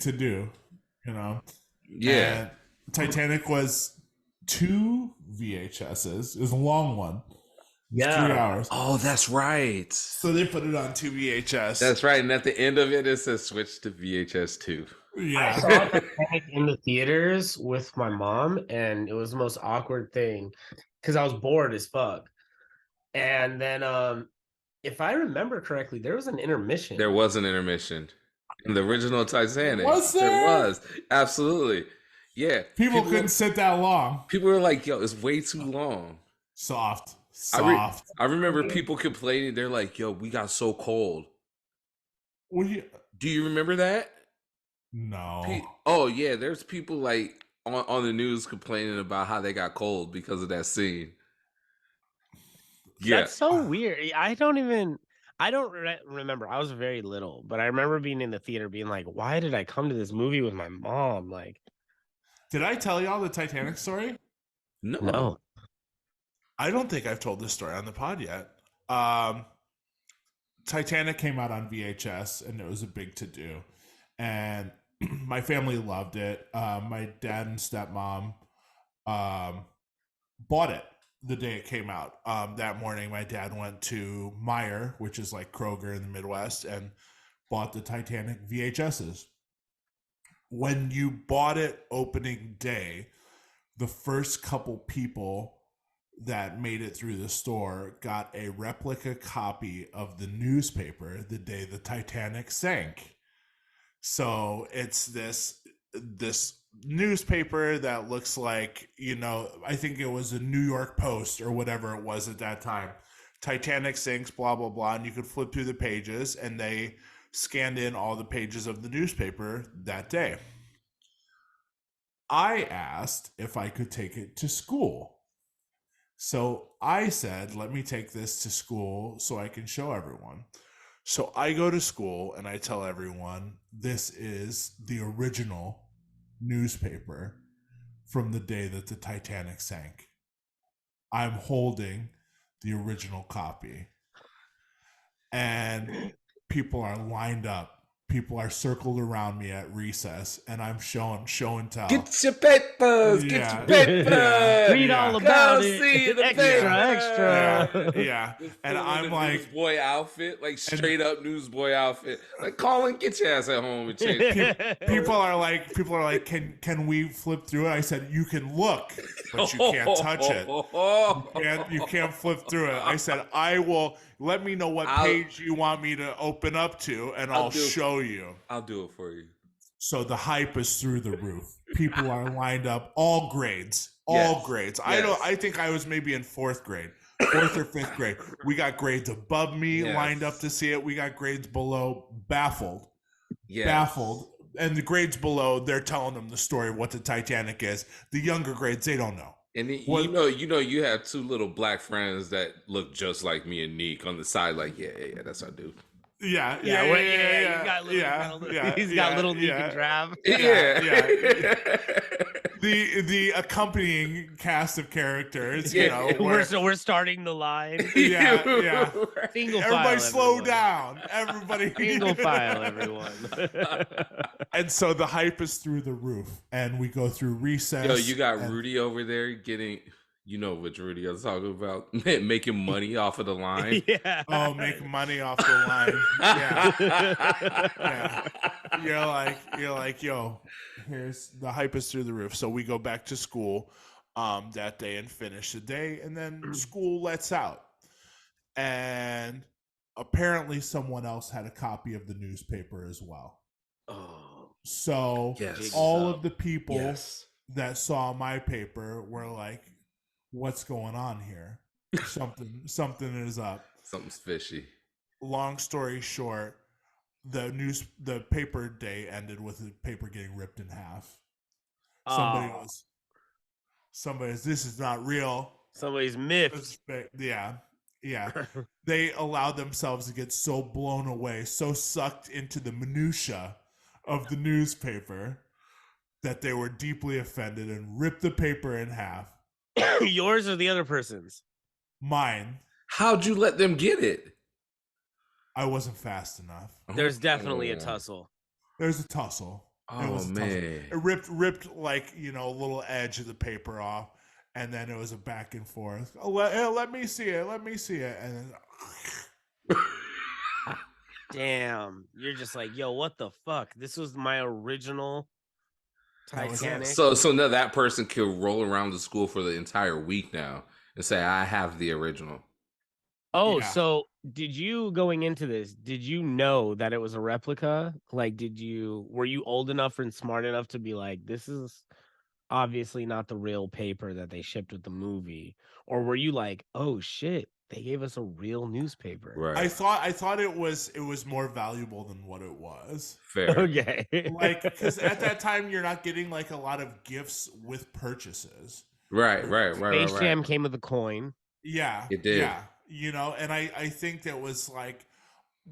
to do, you know. Yeah. And Titanic was 2 VHSs. It was a long one. It was 3 hours. Oh, that's right. So they put it on 2 VHS. That's right. And at the end of it, it says switch to VHS 2. I saw Yeah. Titanic in the theaters with my mom, and it was the most awkward thing because I was bored as fuck. And then, if I remember correctly, there was an intermission. There was an intermission in the original Titanic. Was There there? was. Absolutely. Yeah. People couldn't sit that long. People were like, yo, it's way too long. Soft. I remember people complaining. They're like, yo, we got so cold. Do you remember that? No. Oh, yeah. There's people like on the news complaining about how they got cold because of that scene. Yeah. That's so weird. I don't remember. I was very little, but I remember being in the theater being like, why did I come to this movie with my mom? Like, did I tell y'all the Titanic story? No. I don't think I've told this story on the pod yet. Titanic came out on VHS, and it was a big to-do. And my family loved it. My dad and stepmom bought it the day it came out. That morning, my dad went to Meijer, which is like Kroger in the Midwest, and bought the Titanic VHSs. When you bought it opening day, the first couple people that made it through the store got a replica copy of the newspaper the day the Titanic sank. So it's this newspaper that looks like, I think it was a New York Post or whatever it was at that time. Titanic sinks, blah, blah, blah. And you could flip through the pages, and they scanned in all the pages of the newspaper that day. I asked if I could take it to school. So I said, let me take this to school so I can show everyone. So I go to school and I tell everyone, this is the original newspaper from the day that the Titanic sank. I'm holding the original copy. And people are lined up. People are circled around me at recess, and I'm showing show and tell. Get your papers. Get your papers. Read all about it. See the extra. Yeah. And I'm like, newsboy outfit, like straight up newsboy outfit. Like, Colin, get your ass at home and change. People are like, can we flip through it? I said, you can look, but you can't touch it. You can't flip through it. I said, I will. Let me know what page you want me to open up to, and I'll show you. I'll do it for you. So the hype is through the roof. People are lined up, all grades. Grades. Yes. I think I was maybe in 4th grade, 4th or 5th grade. We got grades above me lined up to see it. We got grades below, baffled. And the grades below, they're telling them the story of what the Titanic is. The younger grades, they don't know. And you have 2 little black friends that look just like me and Neek on the side, like, yeah, that's our dude. Yeah. He's got little Neek and Trav. The accompanying cast of characters, we're starting the line. Single file, everybody slow down. Everybody single file, everyone. And so the hype is through the roof, and we go through recess. Yo, you got Rudy over there getting. You know which Rudy I was talking about, making money off of the line. Oh, making money off the line. Yeah. You're like, yo, here's the hype is through the roof. So we go back to school that day and finish the day, and then school lets out. And apparently someone else had a copy of the newspaper as well. Oh. So all of the people that saw my paper were like, what's going on here? Something is up. Something's fishy. Long story short, the paper day ended with the paper getting ripped in half. Somebody's this is not real. Somebody's myth. Yeah. They allowed themselves to get so blown away, so sucked into the minutia of the newspaper that they were deeply offended and ripped the paper in half. Yours or the other person's? Mine. How'd you let them get it? I wasn't fast enough. There's definitely a tussle. There's a tussle. Oh, was a tough. man. It ripped like a little edge of the paper off, and then it was a back and forth. Oh, let me see it. Let me see it, and then. Damn, you're just like, yo, what the fuck? This was my original That was it. Titanic. So now that person can roll around the school for the entire week now and say, I have the original. Oh, Yeah. so did you going into this, did you know that it was a replica? Like, were you old enough and smart enough to be like, this is obviously not the real paper that they shipped with the movie? Or were you like, oh shit, they gave us a real newspaper? Right. I thought it was more valuable than what it was. Fair. Okay. Like, because at that time you're not getting like a lot of gifts with purchases. Right. Space Jam came with a coin. Yeah, it did. Yeah, and I think that was like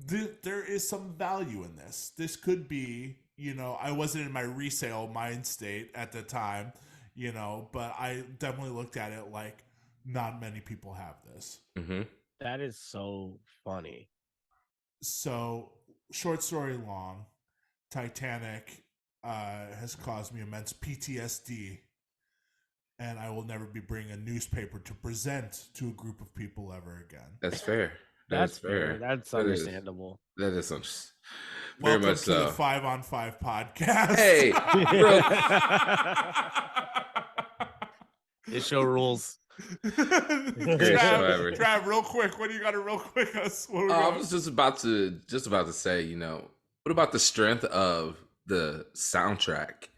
there is some value in this. This could be, I wasn't in my resale mind state at the time, but I definitely looked at it like not many people have this. Mm-hmm. That is so funny. So, short story long, Titanic has caused me immense PTSD, and I will never be bringing a newspaper to present to a group of people ever again. That's fair. That's fair. That's understandable. That is understandable. Welcome much to the 5 on 5 podcast. Hey, this show rules. Trav, real quick, what do you got to real quick? I was just about to say, what about the strength of the soundtrack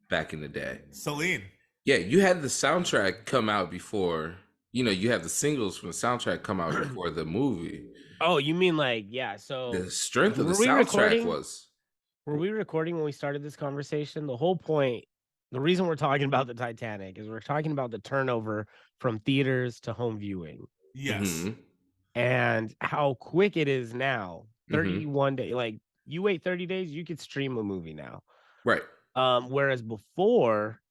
back in the day? Celine. Yeah, you had the soundtrack come out before. You have the singles from the soundtrack come out before the movie. Oh, you mean like, yeah, so the strength of the soundtrack was. Were we recording when we started this conversation? The whole point, the reason we're talking about the Titanic is we're talking about the turnover from theaters to home viewing. Yes. Mm-hmm. And how quick it is now. 31 days. Like, you wait 30 days, you could stream a movie now. Right. Whereas before,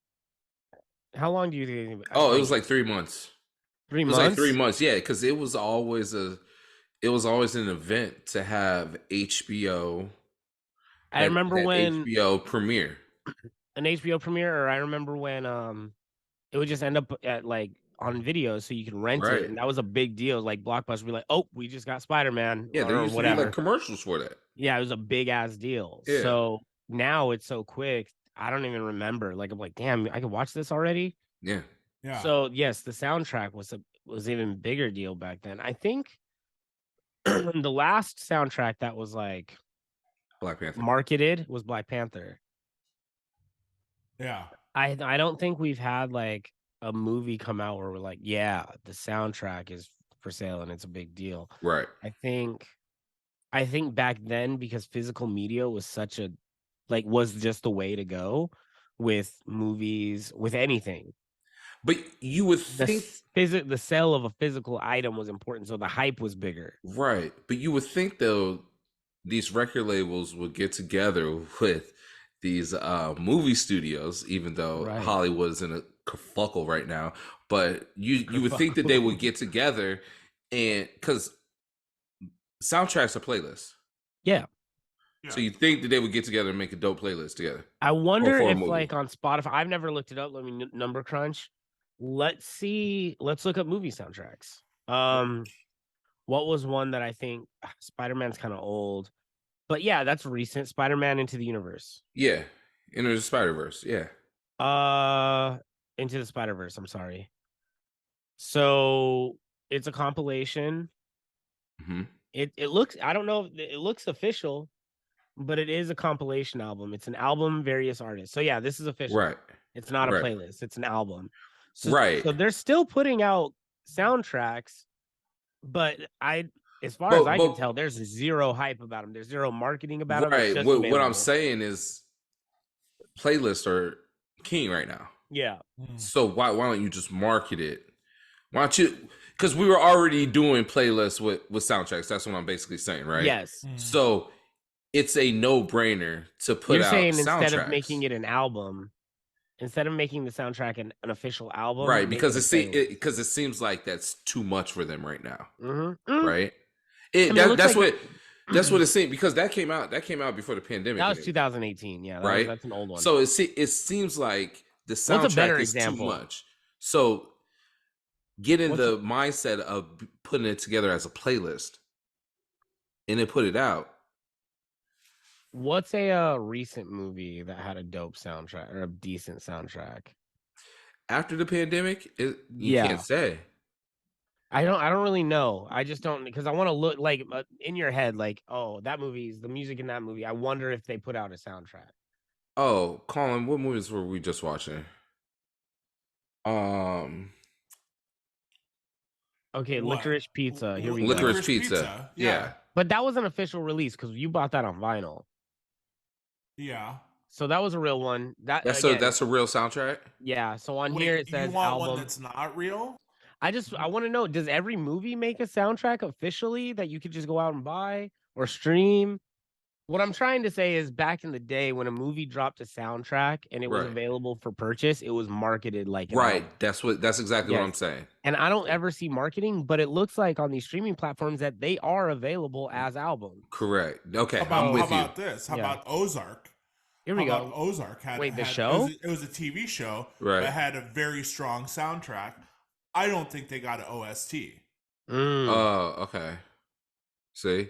how long do you think? Oh, it was like 3 months. 3 months? It was like 3 months, yeah, because it was always an event to have HBO. I remember when HBO premiere. An HBO premiere, or I remember when it would just end up at like on video so you can rent it, and that was a big deal. Like Blockbuster would be like, oh, we just got Spider-Man. Yeah, there used to be like commercials for that. Yeah, it was a big ass deal. Yeah. So now it's so quick, I don't even remember. Like, I'm like, damn, I could watch this already. Yeah. Yeah. So yes, the soundtrack was even bigger deal back then. I think the last soundtrack that was like Black Panther marketed was Black Panther. Yeah. I don't think we've had like a movie come out where we're like, yeah, the soundtrack is for sale and it's a big deal. Right. I think back then, because physical media was such a was just the way to go with movies, with anything. But you would think the sale of a physical item was important, so the hype was bigger. Right. But you would think, though, these record labels would get together with these movie studios, even though Hollywood's in a kerfuckle right now. But you would think that they would get together, and because soundtracks are playlists. Yeah. So you think that they would get together and make a dope playlist together. I wonder if like on Spotify, I've never looked it up. Let me number crunch. Let's look up movie soundtracks. What was one that I think Spider-Man's kind of old, but yeah, that's recent. Spider-Man Into the Universe. Yeah. Into the Spider-Verse. Yeah. Into the Spider-Verse. I'm sorry. So it's a compilation. Mm-hmm. It looks, I don't know, it looks official, but it is a compilation album. It's an album, various artists. So yeah, this is official. Right. It's not a playlist. It's an album. So, right. So they're still putting out soundtracks, but as far as I can tell, there's zero hype about them. There's zero marketing about them. Right. What I'm saying is playlists are king right now. Yeah. So why don't you just market it? Why don't you? Because we were already doing playlists with soundtracks. That's what I'm basically saying, right? Yes. So it's a no-brainer to put out saying soundtracks. Instead of making it an album, instead of making the soundtrack an official album, right? Because it seems like that's too much for them right now, right? That's what That's what it seemed, because that came out before the pandemic. That was 2018. Yeah, right. that's an old one. So it seems like the What's a better soundtrack is example? too much. So get in the mindset of putting it together as a playlist and then put it out. What's a recent movie that had a dope soundtrack or a decent soundtrack? After the pandemic, you can't say. I don't really know. I just don't, because I want to look like in your head, like, oh, that movie's the music in that movie. I wonder if they put out a soundtrack. Oh, Colin, what movies were we just watching? Okay, what? Licorice Pizza. Here we go. Licorice Pizza. Yeah. But that was an official release because you bought that on vinyl. Yeah. So that was a real one. That's a real soundtrack? Yeah. So on here it says you want album. One that's not real? I want to know, does every movie make a soundtrack officially that you could just go out and buy or stream? What I'm trying to say is, back in the day when a movie dropped a soundtrack and it was available for purchase, it was marketed like an album. That's exactly what I'm saying. And I don't ever see marketing, but it looks like on these streaming platforms that they are available as albums. Correct. Okay. How about this? How about Ozark? Here we go. Ozark had the show? It was a TV show that had a very strong soundtrack. I don't think they got an OST. Oh, okay. See?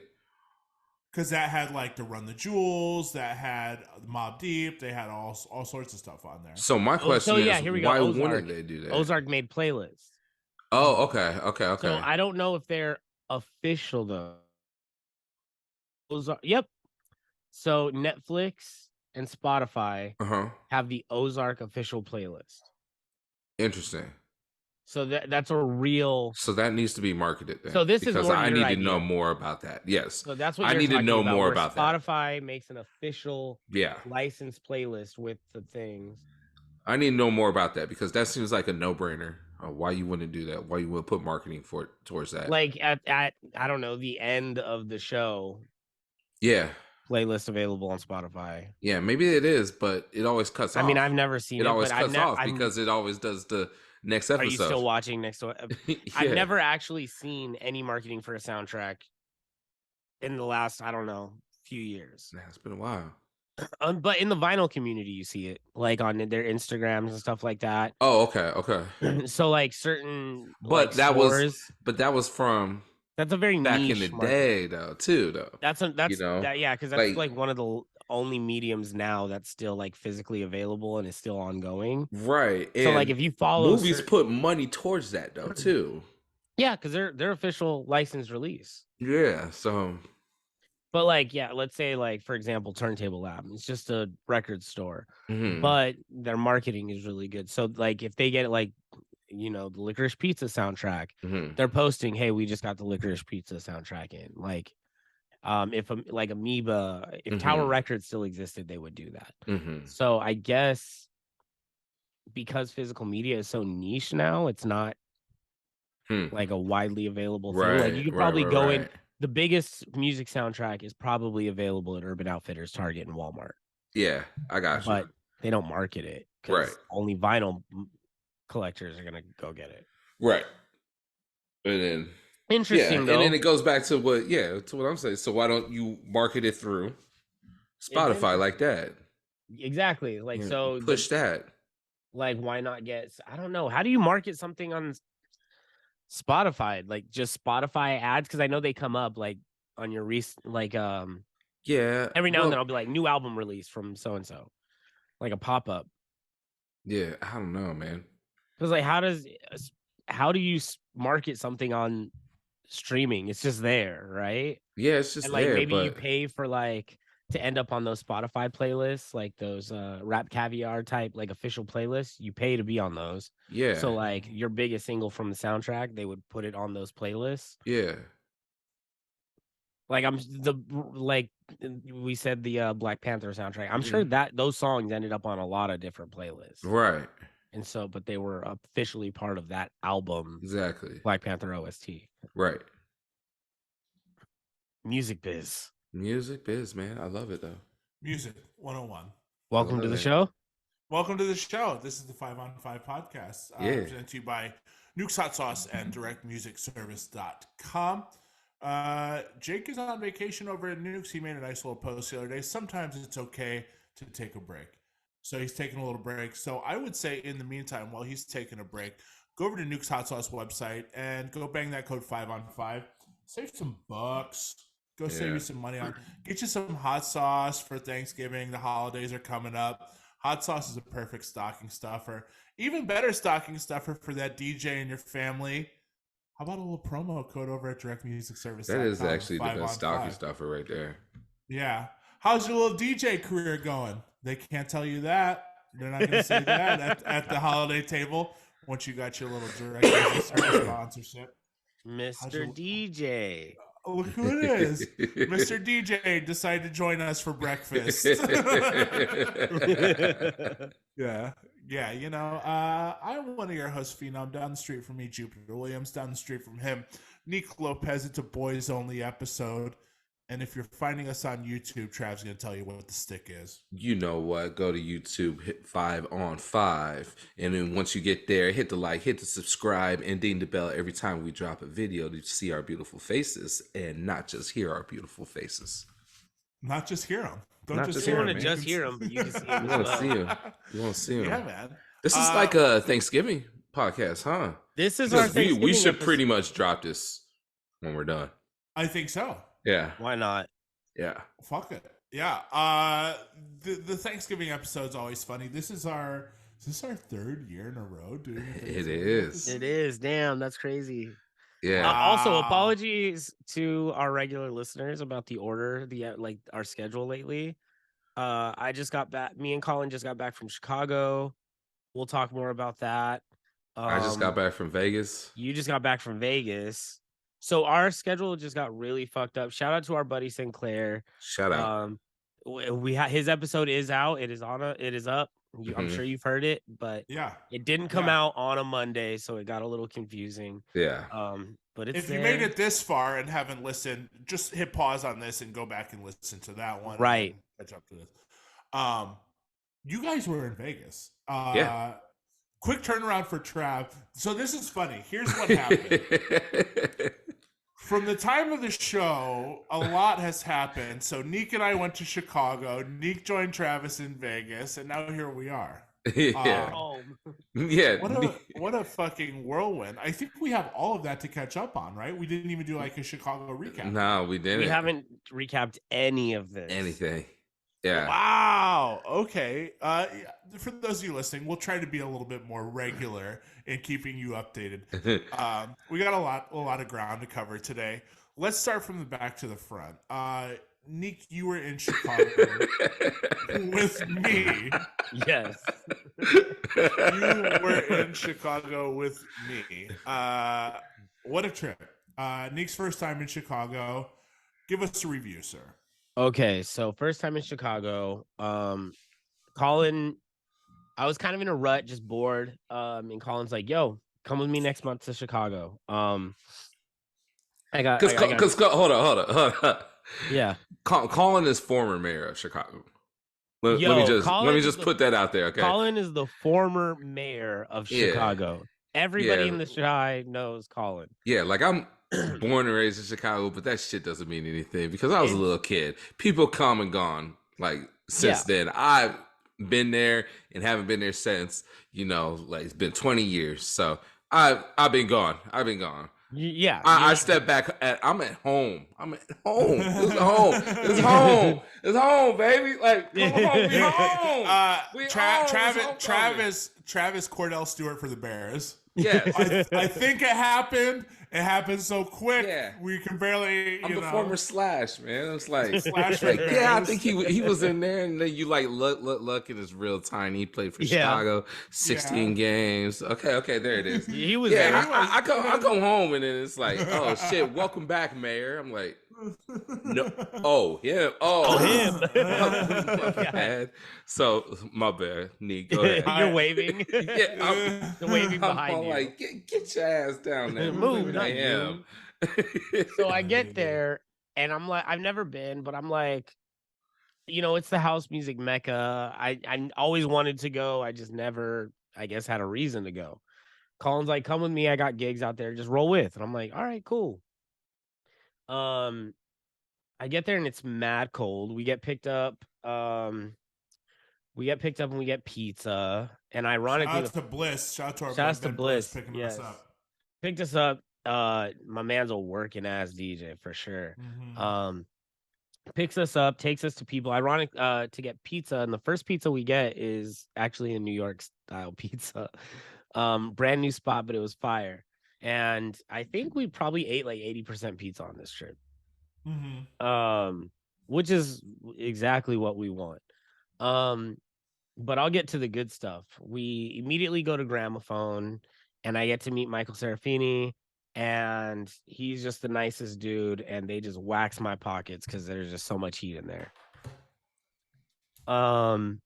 Because that had like the Run the Jewels, that had Mobb Deep, they had all sorts of stuff on there. So my question is, here we go. Why Ozark. wouldn't they do that? Ozark made playlists. Oh, okay. So I don't know if they're official though. Ozark, yep. So Netflix and Spotify have the Ozark official playlist. Interesting. So that's a real. So that needs to be marketed then. So this because is more I need to know more about that. Yes. So that's what I need to know more about that. Spotify makes an official licensed playlist with the things. I need to know more about that, because that seems like a no-brainer. Why you wouldn't do that? Why you would put marketing towards that? Like at I don't know, the end of the show. Yeah. Playlist available on Spotify. Yeah, maybe it is, but it always cuts off. I mean, I've never seen it. It always cuts off because it always does the next episode. Are you still watching next to it? I've never actually seen any marketing for a soundtrack in the last, I don't know, few years. Yeah, it's been a while. But in the vinyl community, you see it, like on their Instagrams and stuff like that. Oh, okay. So like certain, but that was from. That's a very back niche in the market. day, though. That's because that's like one of the only mediums now that's still like physically available and is still ongoing. Right. So like if you follow movies put money towards that though too. Yeah, because they're official licensed release. Yeah. So. But like, yeah, let's say like, for example, Turntable Lab. It's just a record store, but their marketing is really good. So like, if they get like, you know, the Licorice Pizza soundtrack, they're posting, hey, we just got the Licorice Pizza soundtrack in. Like, if like Amoeba, if Tower Records still existed, they would do that. So I guess because physical media is so niche now, it's not like a widely available thing. Like you could probably go in. The biggest music soundtrack is probably available at Urban Outfitters, Target, and Walmart. Yeah, I got you. But they don't market it because only vinyl collectors are gonna go get it. Right. And then interesting though. And then it goes back to what I'm saying. So why don't you market it through Spotify like that? Exactly. Like so push that. Like why not get, I don't know. How do you market something on Spotify? Like just Spotify ads? Because I know they come up like on your every now and then I'll be like new album release from so and so. Like a pop-up. Yeah, I don't know, man. Because like how do you market something on streaming? It's just there, right? Yeah, it's just like there. Maybe you pay for like to end up on those Spotify playlists, like those Rap Caviar type like official playlists. You pay to be on those. Yeah. So like your biggest single from the soundtrack, they would put it on those playlists. Yeah. Like we said the Black Panther soundtrack. I'm sure that those songs ended up on a lot of different playlists. Right. And so, but they were officially part of that album. Exactly. Black Panther OST. Right. Music biz. Music biz, man. I love it though. Music 101. Welcome to the show. Welcome to the show. This is the 5 on 5 podcast. Presented to you by Nuke's Hot Sauce and DirectMusicService.com. Jake is on vacation over at Nukes. He made a nice little post the other day. Sometimes it's okay to take a break. So he's taking a little break. So I would say in the meantime, while he's taking a break, go over to Nuke's Hot Sauce website and go bang that code 5on5. Save some bucks. Go save you some money on. Get you some hot sauce for Thanksgiving. The holidays are coming up. Hot sauce is a perfect stocking stuffer. Even better stocking stuffer for that DJ and your family. How about a little promo code over at Direct Music Service? That is actually the best stocking stuffer right there. Yeah. How's your little DJ career going? They can't tell you that. They're not going to say that at the holiday table once you got your little Direct Music Service sponsorship. Mr. DJ. Look who it is. Mr. DJ decided to join us for breakfast. Yeah. Yeah, you know, I'm one of your hosts, Phenom. Down the street from me, Jupiter Williams. Down the street from him, Neek Lopez. It's a boys only episode. And if you're finding us on YouTube, Trav's going to tell you what the stick is. You know what? Go to YouTube, hit 5on5. And then once you get there, hit the like, hit the subscribe, and ding the bell every time we drop a video to see our beautiful faces and not just hear our beautiful faces. Not just hear them. Don't just hear them. You want to just hear them, but you can see them. You want to see them. You want to see them. Yeah, man. This is like a Thanksgiving podcast, huh? This is our Thanksgiving we should pretty much drop this when we're done. I think so. Yeah. Why not? Yeah. Fuck it. Yeah. The Thanksgiving episode's always funny. Is this our third year in a row doing it? Is. It is. Damn, that's crazy. Yeah. Also, apologies to our regular listeners about the order, our schedule lately. I just got back. Me and Colin just got back from Chicago. We'll talk more about that. I just got back from Vegas. You just got back from Vegas. So our schedule just got really fucked up. Shout out to our buddy Sinclair. Shout out. His episode is out. It is up. I'm sure you've heard it, but yeah, it didn't come out on a Monday, so it got a little confusing. Yeah. But it's if you made it this far and haven't listened, just hit pause on this and go back and listen to that one. Right. Catch up to this. You guys were in Vegas. Yeah. Quick turnaround for Trav. So this is funny. Here's what happened. From the time of the show, a lot has happened. So Neek and I went to Chicago. Neek joined Travis in Vegas, and now here we are. Yeah. Yeah. What a fucking whirlwind. I think we have all of that to catch up on, right? We didn't even do like a Chicago recap. No, we didn't. We haven't recapped any of this. Anything. Yeah. Wow. Okay. For those of you listening, we'll try to be a little bit more regular in keeping you updated. We got a lot of ground to cover today. Let's start from the back to the front. Neek, you were in Chicago with me. Yes. You were in Chicago with me. What a trip. Neek's first time in Chicago. Give us a review, sir. Okay, so first time in Chicago. Colin, I was kind of in a rut, just bored. And Colin's like, "Yo, come with me next month to Chicago." Hold on. Yeah, Colin is former mayor of Chicago. Let me just put that out there. Okay, Colin is the former mayor of Chicago. Everybody in the Chi knows Colin. Yeah, like I'm born and raised in Chicago, but that shit doesn't mean anything because I was a little kid. People come and gone. Like since then, I've been there and haven't been there since. You know, like it's been 20 years. So I've been gone. Yeah, I step back. I'm at home. It's home. It's home. It's home, baby. Like, come on, we home. Travis Cordell Stewart for the Bears. Yes. I think it happened. It happened so quick. Yeah. We can barely. I'm the former Slash, man. It's like, Slash I think he was in there, and then you like look, and it's real tiny. He played for Chicago, 16 games. Okay, there it is. He was. Yeah, I come home, and then it's like, oh shit, welcome back, Mayor. I'm like, no, him. My bad. So my bad, Neek. Go ahead. You're waving. Yeah, I'm waving behind you. Like, get your ass down there. Move, I am. So I get there, and I'm like, I've never been, but I'm like, you know, it's the house music mecca. I always wanted to go. I just never, I guess, had a reason to go. Colin's like, come with me. I got gigs out there. Just roll with. And I'm like, all right, cool. I get there and it's mad cold. We get picked up. We get picked up and we get pizza. And ironically, shout out to Bliss. Shout out to our shouts to Ben Bliss Bliss. picking Yes, us up. picked us up. My man's a working ass DJ for sure. Mm-hmm. Picks us up, takes us to people. Ironic, to get pizza, and the first pizza we get is actually a New York style pizza. Brand new spot, but it was fire. And I think we probably ate like 80% pizza on this trip. Which is exactly what we want. But I'll get to the good stuff. We immediately go to Gramophone, and I get to meet Michael Serafini, and he's just the nicest dude, and they just wax my pockets because there's just so much heat in there. And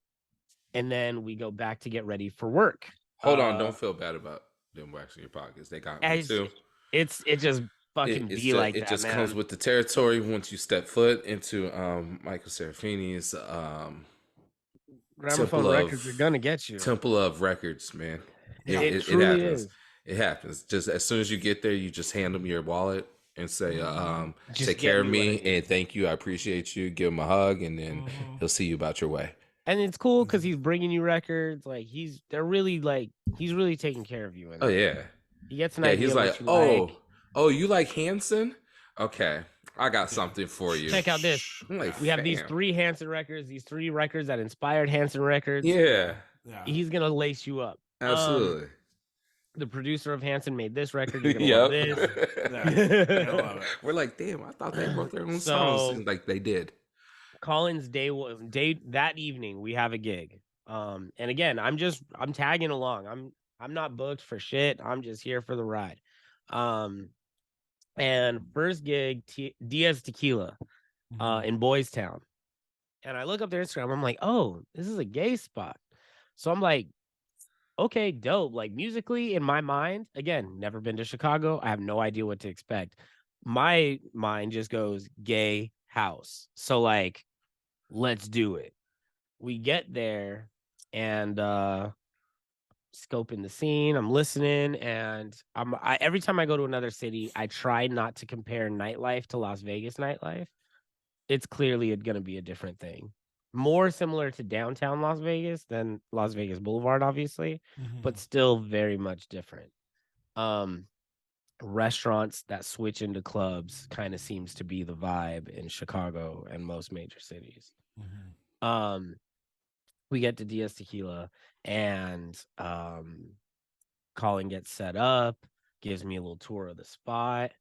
then we go back to get ready for work. Hold on, don't feel bad about them waxing your pockets. They got me too. It just fucking like it that, just man. comes with the territory once you step foot into Michael Serafini's Gramophone Records are gonna get you. Temple of Records, man. It truly happens. is. It happens. Just as soon as you get there, you just hand them your wallet and say, Just take care of me and thank you. I appreciate you. Give him a hug, and then he'll see you about your way. And it's cool because he's bringing you records. Like he's really taking care of you. Oh yeah. He gets an idea. He's like, oh, you like Hanson? Okay, I got something for you. Check out this. Like, we have these 3 Hanson records. These 3 records that inspired Hanson records. Yeah. He's gonna lace you up. Absolutely. The producer of Hanson made this record. You're gonna love this. We're like, damn, I thought they wrote their own songs. Seems like they did. Collins day that evening we have a gig. And again, I'm tagging along. I'm not booked for shit. I'm just here for the ride. And first gig, Diaz Tequila, in Boys Town. And I look up their Instagram. I'm like, oh, this is a gay spot. So I'm like, okay, dope. Like musically, in my mind, again, never been to Chicago. I have no idea what to expect. My mind just goes gay house. So like, let's do it. We get there and scoping the scene. I'm listening, and every time I go to another city, I try not to compare nightlife to Las Vegas nightlife. It's clearly going to be a different thing. More similar to downtown Las Vegas than Las Vegas Boulevard, obviously, but still very much different. Restaurants that switch into clubs kind of seems to be the vibe in Chicago and most major cities. We get to Diaz Tequila, and Colin gets set up, gives me a little tour of the spot,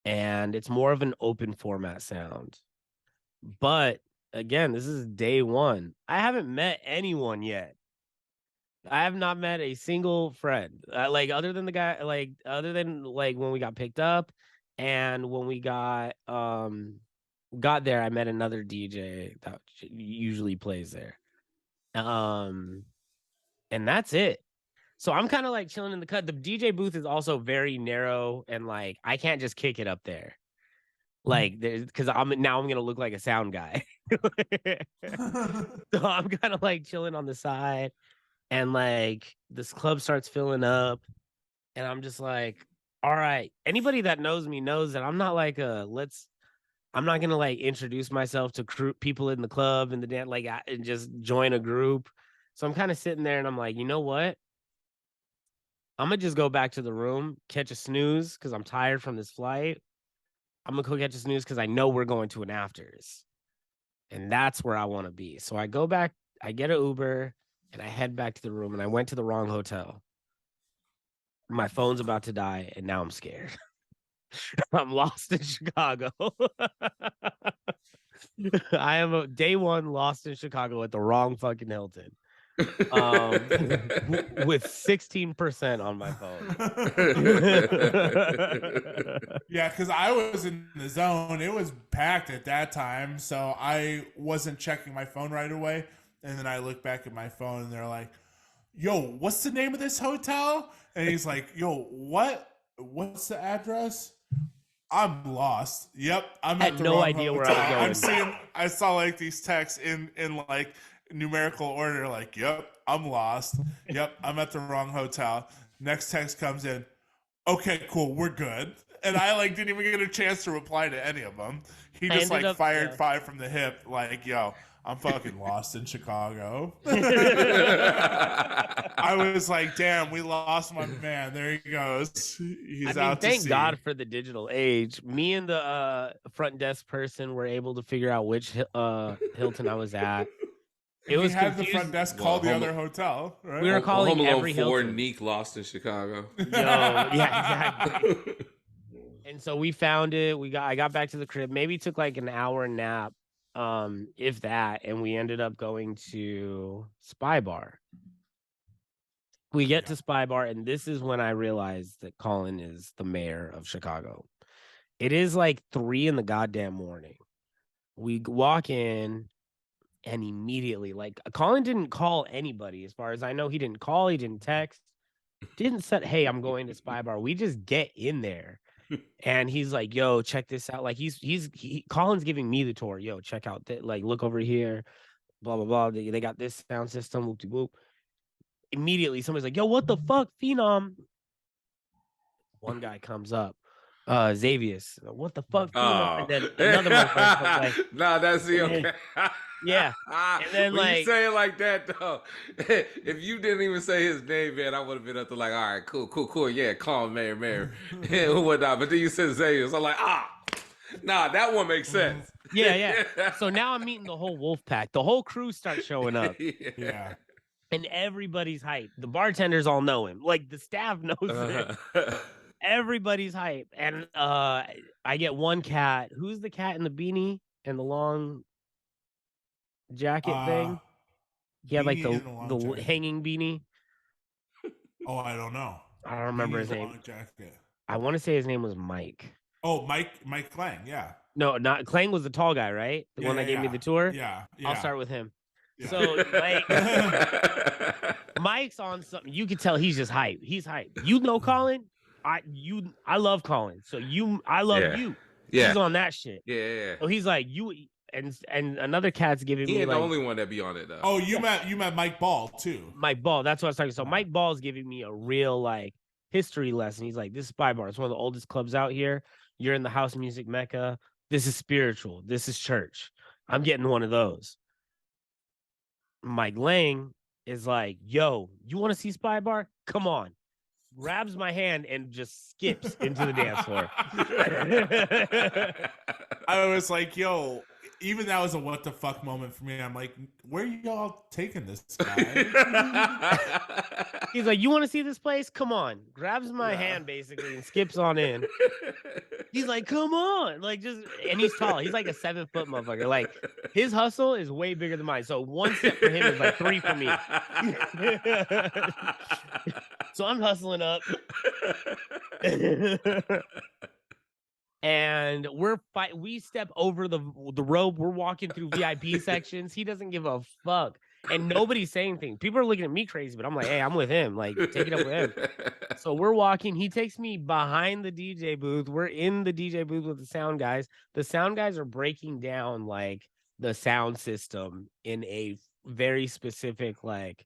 and it's more of an open format sound. But again, this is day 1. I haven't met anyone yet. I have not met a single friend, like other than when we got picked up, and when we got there, I met another DJ that usually plays there. And that's it. So I'm kind of like chilling in the cut. The DJ booth is also very narrow, and like I can't just kick it up there. Like, because I'm gonna look like a sound guy. So I'm kind of like chilling on the side, and like this club starts filling up, and I'm just like, all right. Anybody that knows me knows that I'm not like I'm not gonna like introduce myself to people in the club and the dance and just join a group. So I'm kind of sitting there, and I'm like, you know what? I'm gonna just go back to the room, catch a snooze because I'm tired from this flight. I'm gonna go catch a snooze because I know we're going to an afters, and that's where I want to be. So I go back, I get an Uber, and I head back to the room. And I went to the wrong hotel. My phone's about to die, and now I'm scared. I'm lost in Chicago. I am day 1 lost in Chicago at the wrong fucking Hilton. With 16% on my phone. Yeah, because I was in the zone. It was packed at that time, so I wasn't checking my phone right away. And then I look back at my phone, and they're like, yo, what's the name of this hotel? And he's like, yo, what's the address? I'm lost. Yep, I'm at the wrong idea hotel. Where I was going. I saw like these texts in like numerical order, like, yep, I'm lost. Yep, I'm at the wrong hotel. Next text comes in. Okay, cool, we're good. and I like didn't even get a chance to reply to any of them. He just like fired 5 from the hip, like, yo, I'm fucking lost in Chicago. I was like, damn, we lost my man. There he goes. He's out to sea. Thank God for the digital age. Me and the front desk person were able to figure out which Hilton I was at. It was had the front desk call the other hotel, right? We were calling every Hilton. Neek lost in Chicago. Yo, yeah, exactly. And so we found it. I got back to the crib. Maybe took like an hour nap, if that, and we ended up going to Spy Bar. We get to Spy Bar, and this is when I realized that Colin is the mayor of Chicago. It is like 3 in the goddamn morning. We walk in, and immediately, like, Colin didn't call anybody. As far as I know, he didn't call, he didn't text, didn't say, hey, I'm going to Spy Bar. We just get in there. And he's like, yo, check this out. Like, Colin's giving me the tour. Yo, check out that. Like, look over here. Blah, blah, blah. They got this sound system. Whoop de whoop. Immediately, somebody's like, yo, what the fuck, Phenom? One guy comes up. Xavius, what the fuck? Oh. And then another one comes like, nah, that's the okay. Yeah. And then when like you say it like that though, if you didn't even say his name, man, I would have been up to like, all right, cool. Yeah, call him Mayor. And whatnot. But then you said Xavius. I'm like, nah, that one makes sense. Yeah. So now I'm meeting the whole wolf pack. The whole crew starts showing up. Yeah. And everybody's hyped. The bartenders all know him. Like the staff knows him. Everybody's hype. And I get one cat. Who's the cat in the beanie and the long jacket thing? He had like the hanging beanie. Oh, I don't know. I don't remember his name. I want to say his name was Mike. Oh, Mike Klang, yeah. No, not Klang was the tall guy, right? The one that gave me the tour? Yeah. I'll start with him. Yeah. So Mike's on something. You can tell he's just hype. He's hype. You know Colin? I love Colin. So I love you. Yeah. He's on that shit. Yeah. So he's like, you and another cat's giving me. He ain't like, the only one that be on it though. Oh, you met Mike Ball too. Mike Ball, that's what I was talking. So Mike Ball's giving me a real like history lesson. He's like, this is Spy Bar. It's one of the oldest clubs out here. You're in the house music mecca. This is spiritual. This is church. I'm getting one of those. Mike Lang is like, yo, you want to see Spy Bar? Come on. Grabs my hand and just skips into the dance floor. I was like, yo, even that was a what the fuck moment for me. I'm like, where are y'all taking this guy? He's like, you want to see this place? Come on. Grabs my hand basically and skips on in. He's like, come on. Like, just, and he's tall. He's like a 7-foot motherfucker. Like, his hustle is way bigger than mine. So 1 step for him is like 3 for me. So I'm hustling up. And we step over the rope. We're walking through VIP sections. He doesn't give a fuck. And nobody's saying anything. People are looking at me crazy, but I'm like, hey, I'm with him. Like, take it up with him. So we're walking. He takes me behind the DJ booth. We're in the DJ booth with the sound guys. The sound guys are breaking down like the sound system in a very specific, like,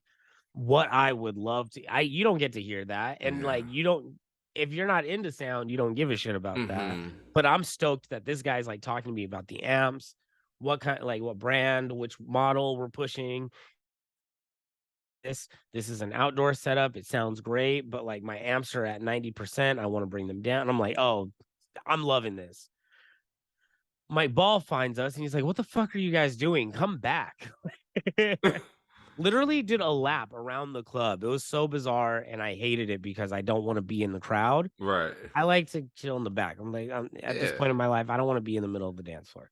what I would love to. You don't get to hear that. And like, you don't. If you're not into sound, you don't give a shit about that. But I'm stoked that this guy's like talking to me about the amps, what kind, like what brand, which model we're pushing. This is an outdoor setup. It sounds great, but like my amps are at 90%. I want to bring them down. And I'm like, oh, I'm loving this. Mike Ball finds us and he's like, what the fuck are you guys doing? Come back. Literally did a lap around the club. It was so bizarre, and I hated it because I don't want to be in the crowd. Right. I like to chill in the back. I'm like, at this point in my life, I don't want to be in the middle of the dance floor.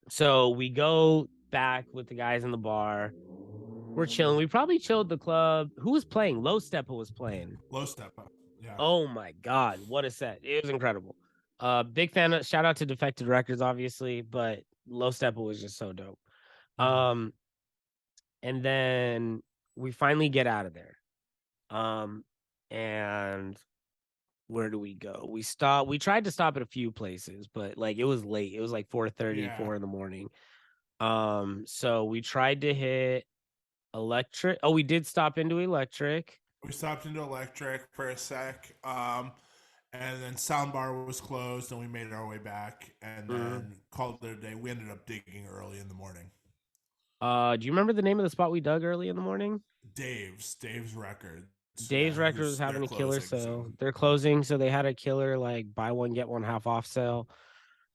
So we go back with the guys in the bar. We're chilling. We probably chilled the club. Who was playing? Low Steppa was playing. Low Steppa. Yeah. Oh my God, what a set! It was incredible. Big fan of. Shout out to Defected Records, obviously, but Low Steppa was just so dope. And then we finally get out of there. And where do we go? We tried to stop at a few places, but like it was late. It was like 4:30, 4 in the morning. So we tried to hit Electric. Oh, we did stop into Electric. We stopped into Electric for a sec. and then Soundbar was closed, and we made our way back, and then called it a day. We ended up digging early in the morning. Do you remember the name of the spot we dug early in the morning? Dave's Records. Dave's Records was having a killer sale. They're closing, so they had a killer like buy one get one half off sale.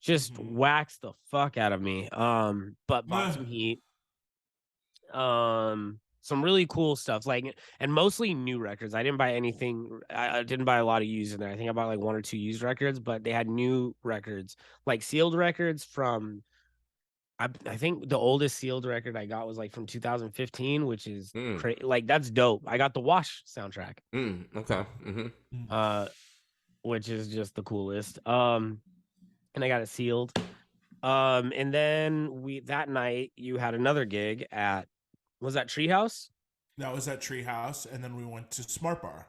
Just waxed the fuck out of me. But bought some heat. Some really cool stuff, like, and mostly new records. I didn't buy anything. I didn't buy a lot of used in there. I think I bought like 1 or 2 used records, but they had new records, like sealed records from. I think the oldest sealed record I got was like from 2015, which is like that's dope. I got the Wash soundtrack. Okay. Which is just the coolest. And I got it sealed. And then that night you had another gig at, was that Treehouse? That was at Treehouse, and then we went to Smart Bar.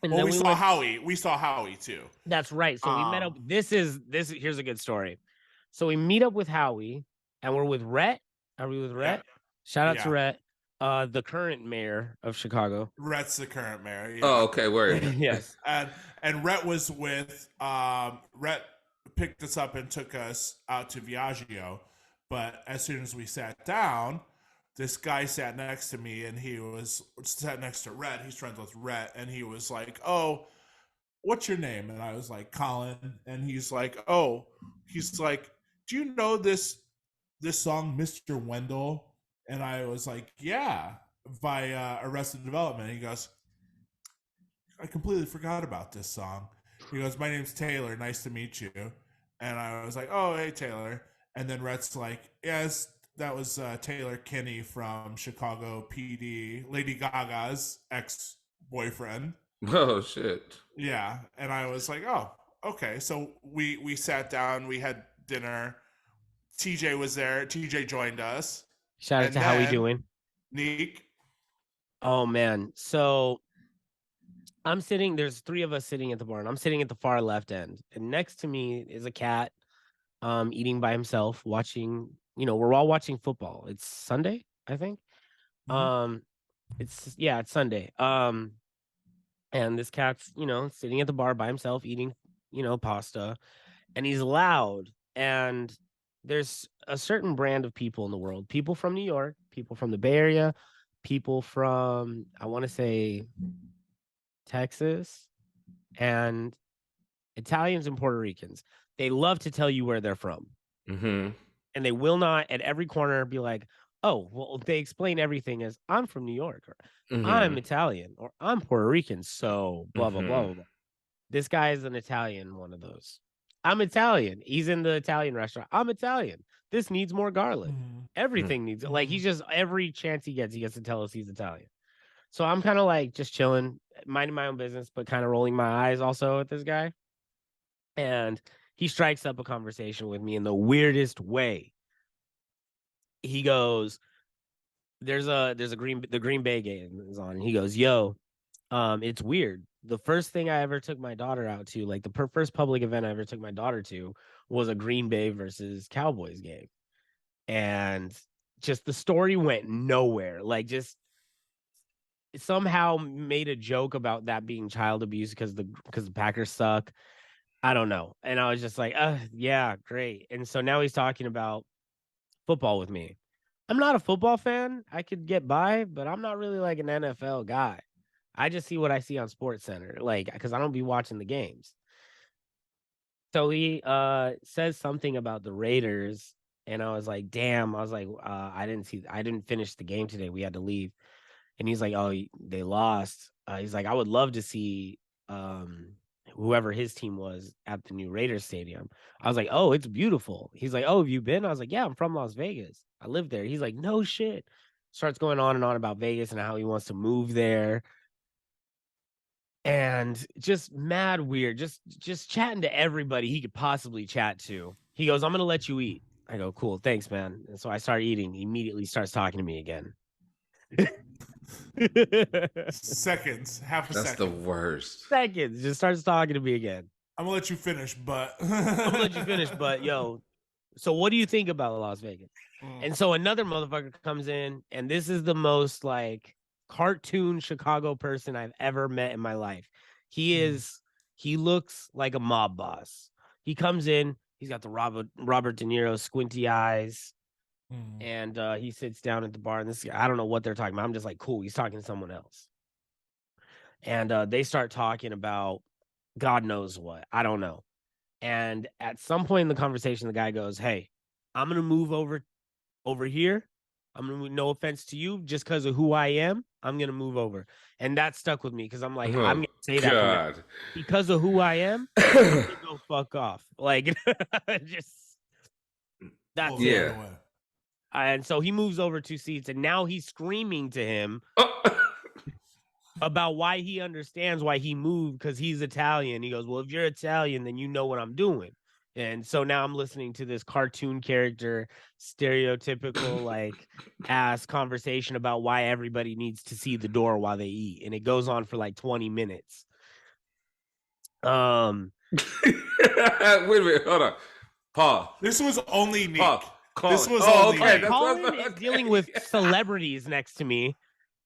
And then we saw Howie. We saw Howie too. That's right. So we met up. Here's a good story. So we meet up with Howie, and we're with Rhett. Are we with Rhett? Yeah. Shout out to Rhett, the current mayor of Chicago. Rhett's the current mayor. Yeah. Oh, okay. Word. Yes. And Rhett was with Rhett picked us up and took us out to Viaggio. But as soon as we sat down, this guy sat next to me, and he was sat next to Rhett. He's friends with Rhett, and he was like, "Oh, what's your name?" And I was like, "Colin." And he's like, "Oh," he's like, "Do you know this song, Mr. Wendell?" And I was like, "Yeah," by Arrested Development. He goes, "I completely forgot about this song." He goes, "My name's Taylor. Nice to meet you." And I was like, "Oh, hey, Taylor." And then Rhett's like, "Yes, that was Taylor Kinney from Chicago PD, Lady Gaga's ex-boyfriend." Oh, shit. Yeah. And I was like, "Oh, okay." So we sat down. We had dinner. TJ was there. TJ joined us. Shout out to how we doing? Neek. Oh, man. So I'm sitting, there's 3 of us sitting at the bar, and I'm sitting at the far left end. And next to me is a cat eating by himself, watching, we're all watching football. It's Sunday, I think. It's Sunday. And this cat's, sitting at the bar by himself eating, pasta, and he's loud. And there's a certain brand of people in the world, people from New York, people from the Bay Area, people from, I want to say, Texas, and Italians and Puerto Ricans. They love to tell you where they're from. And they will not at every corner be like, "Oh, well," they explain everything as, "I'm from New York," or "I'm Italian," or "I'm Puerto Rican." So blah, blah, blah, blah, blah. This guy is an Italian, one of those. "I'm Italian." He's in the Italian restaurant. "I'm Italian. This needs more garlic." Everything needs, like, he's just, every chance he gets to tell us he's Italian. So I'm kind of like just chilling, minding my own business, but kind of rolling my eyes also at this guy. And he strikes up a conversation with me in the weirdest way. He goes, the Green Bay game is on. And he goes, "Yo, it's weird. The first thing I ever took my daughter out to, like the first public event I ever took my daughter to, was a Green Bay versus Cowboys game. And just the story went nowhere. Like, just somehow made a joke about that being child abuse because the Packers suck. I don't know." And I was just like, yeah, great. And so now he's talking about football with me. I'm not a football fan. I could get by, but I'm not really like an NFL guy. I just see what I see on Sports Center, like, because I don't be watching the games. So he says something about the Raiders, and I was like, damn. I was like, I didn't finish the game today. We had to leave. And he's like, "Oh, they lost." He's like, "I would love to see whoever his team was at the new Raiders stadium." I was like, "Oh, it's beautiful." He's like, "Oh, have you been?" I was like, "Yeah, I'm from Las Vegas. I live there." He's like, "No shit." Starts going on and on about Vegas and how he wants to move there. And just mad weird, just chatting to everybody he could possibly chat to. He goes, "I'm going to let you eat." I go, "Cool, thanks, man." And so I start eating. He immediately starts talking to me again. Seconds, half a That's second. the worst. Seconds, just starts talking to me again. I'm gonna let you finish, but yo, so what do you think about Las Vegas? And so another motherfucker comes in, and this is the most like cartoon Chicago person I've ever met in my life. He is He looks like a mob boss. He comes in, he's got the Robert De Niro squinty eyes, and he sits down at the bar. And this guy, I don't know what they're talking about. I'm just like, cool. He's talking to someone else, and they start talking about God knows what. I don't know. And at some point in the conversation, the guy goes, "Hey, I'm gonna move over here. I'm gonna, no offense to you, just because of who I am, I'm gonna move over." And that stuck with me because I'm like, I'm gonna say that from now. Because of who I am, I'm gonna go fuck off. Like, just that's it. And so he moves over 2 seats, and now he's screaming to him about why he understands why he moved because he's Italian. He goes, "Well, if you're Italian, then you know what I'm doing." And so now I'm listening to this cartoon character, stereotypical, like, ass conversation about why everybody needs to see the door while they eat. And it goes on for like 20 minutes. Wait a minute, hold on. Paul. This was only Neek. This was only Neek. Colin is dealing with celebrities next to me,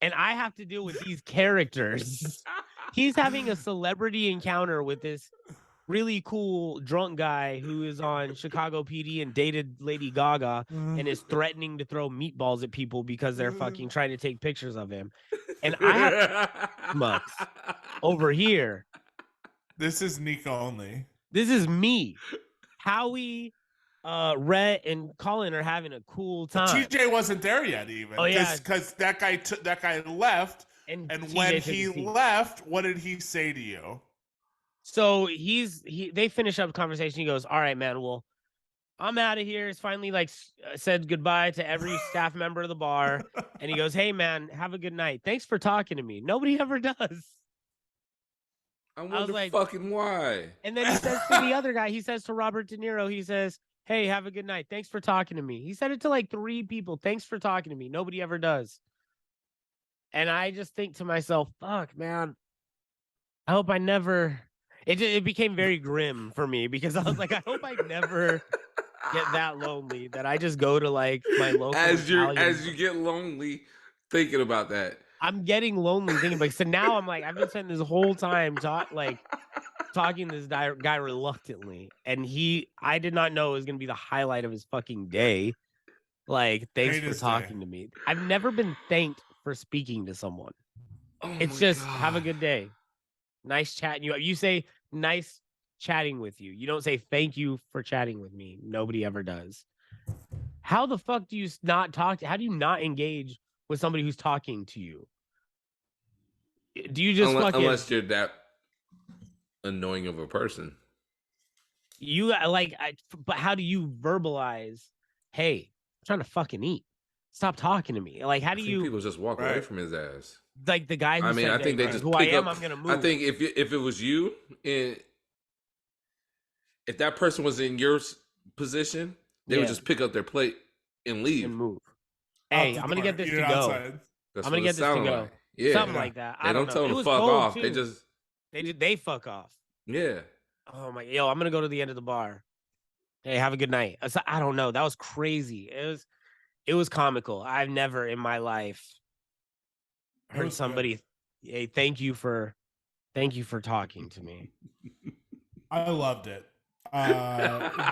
and I have to deal with these characters. He's having a celebrity encounter with this really cool drunk guy who is on Chicago PD and dated Lady Gaga and is threatening to throw meatballs at people because they're fucking trying to take pictures of him. And I have mucks over here. This is Neek only. This is me. Howie, Rhett, and Colin are having a cool time. TJ wasn't there yet, even. Oh yeah, because that guy left, and when he left, what did he say to you? So they finish up the conversation. He goes, "All right, man. Well, I'm out of here." It's finally like said goodbye to every staff member of the bar, and he goes, "Hey, man, have a good night. Thanks for talking to me." Nobody ever does. I wonder like, fucking why. And then he says to the other guy, he says to Robert De Niro, he says, "Hey, have a good night. Thanks for talking to me." He said it to like 3 people. "Thanks for talking to me." Nobody ever does. And I just think to myself, fuck, man. I hope I never. It became very grim for me because I was like, I hope I never get that lonely that I just go to like my local. As you get lonely thinking about that, I'm getting lonely thinking about. So now I'm like, I've been spending this whole time talking to this guy reluctantly, and I did not know it was gonna be the highlight of his fucking day. Like, thanks for talking to me. I've never been thanked for speaking to someone. It's just have a good day. Nice chatting you. You say nice chatting with you. You don't say thank you for chatting with me. Nobody ever does. How the fuck do you not talk? How do you not engage with somebody who's talking to you? Do you just unless you're that annoying of a person? You but how do you verbalize? Hey, I'm trying to fucking eat. Stop talking to me. Like, how do you? People just walk away from his ass. Like the guy who said, I think they just who I am, I'm gonna move. I think if it was you, and if that person was in your position, they would just pick up their plate and leave and move. Hey, I'm gonna get this to go. I'm gonna get this to go. Yeah, something like that. I don't tell them to fuck off. Too. They fuck off. Yeah. Oh my, I'm gonna go to the end of the bar. Hey, have a good night. I don't know. That was crazy. It was comical. I've never in my life heard somebody, "Hey, thank you for talking to me." I loved it.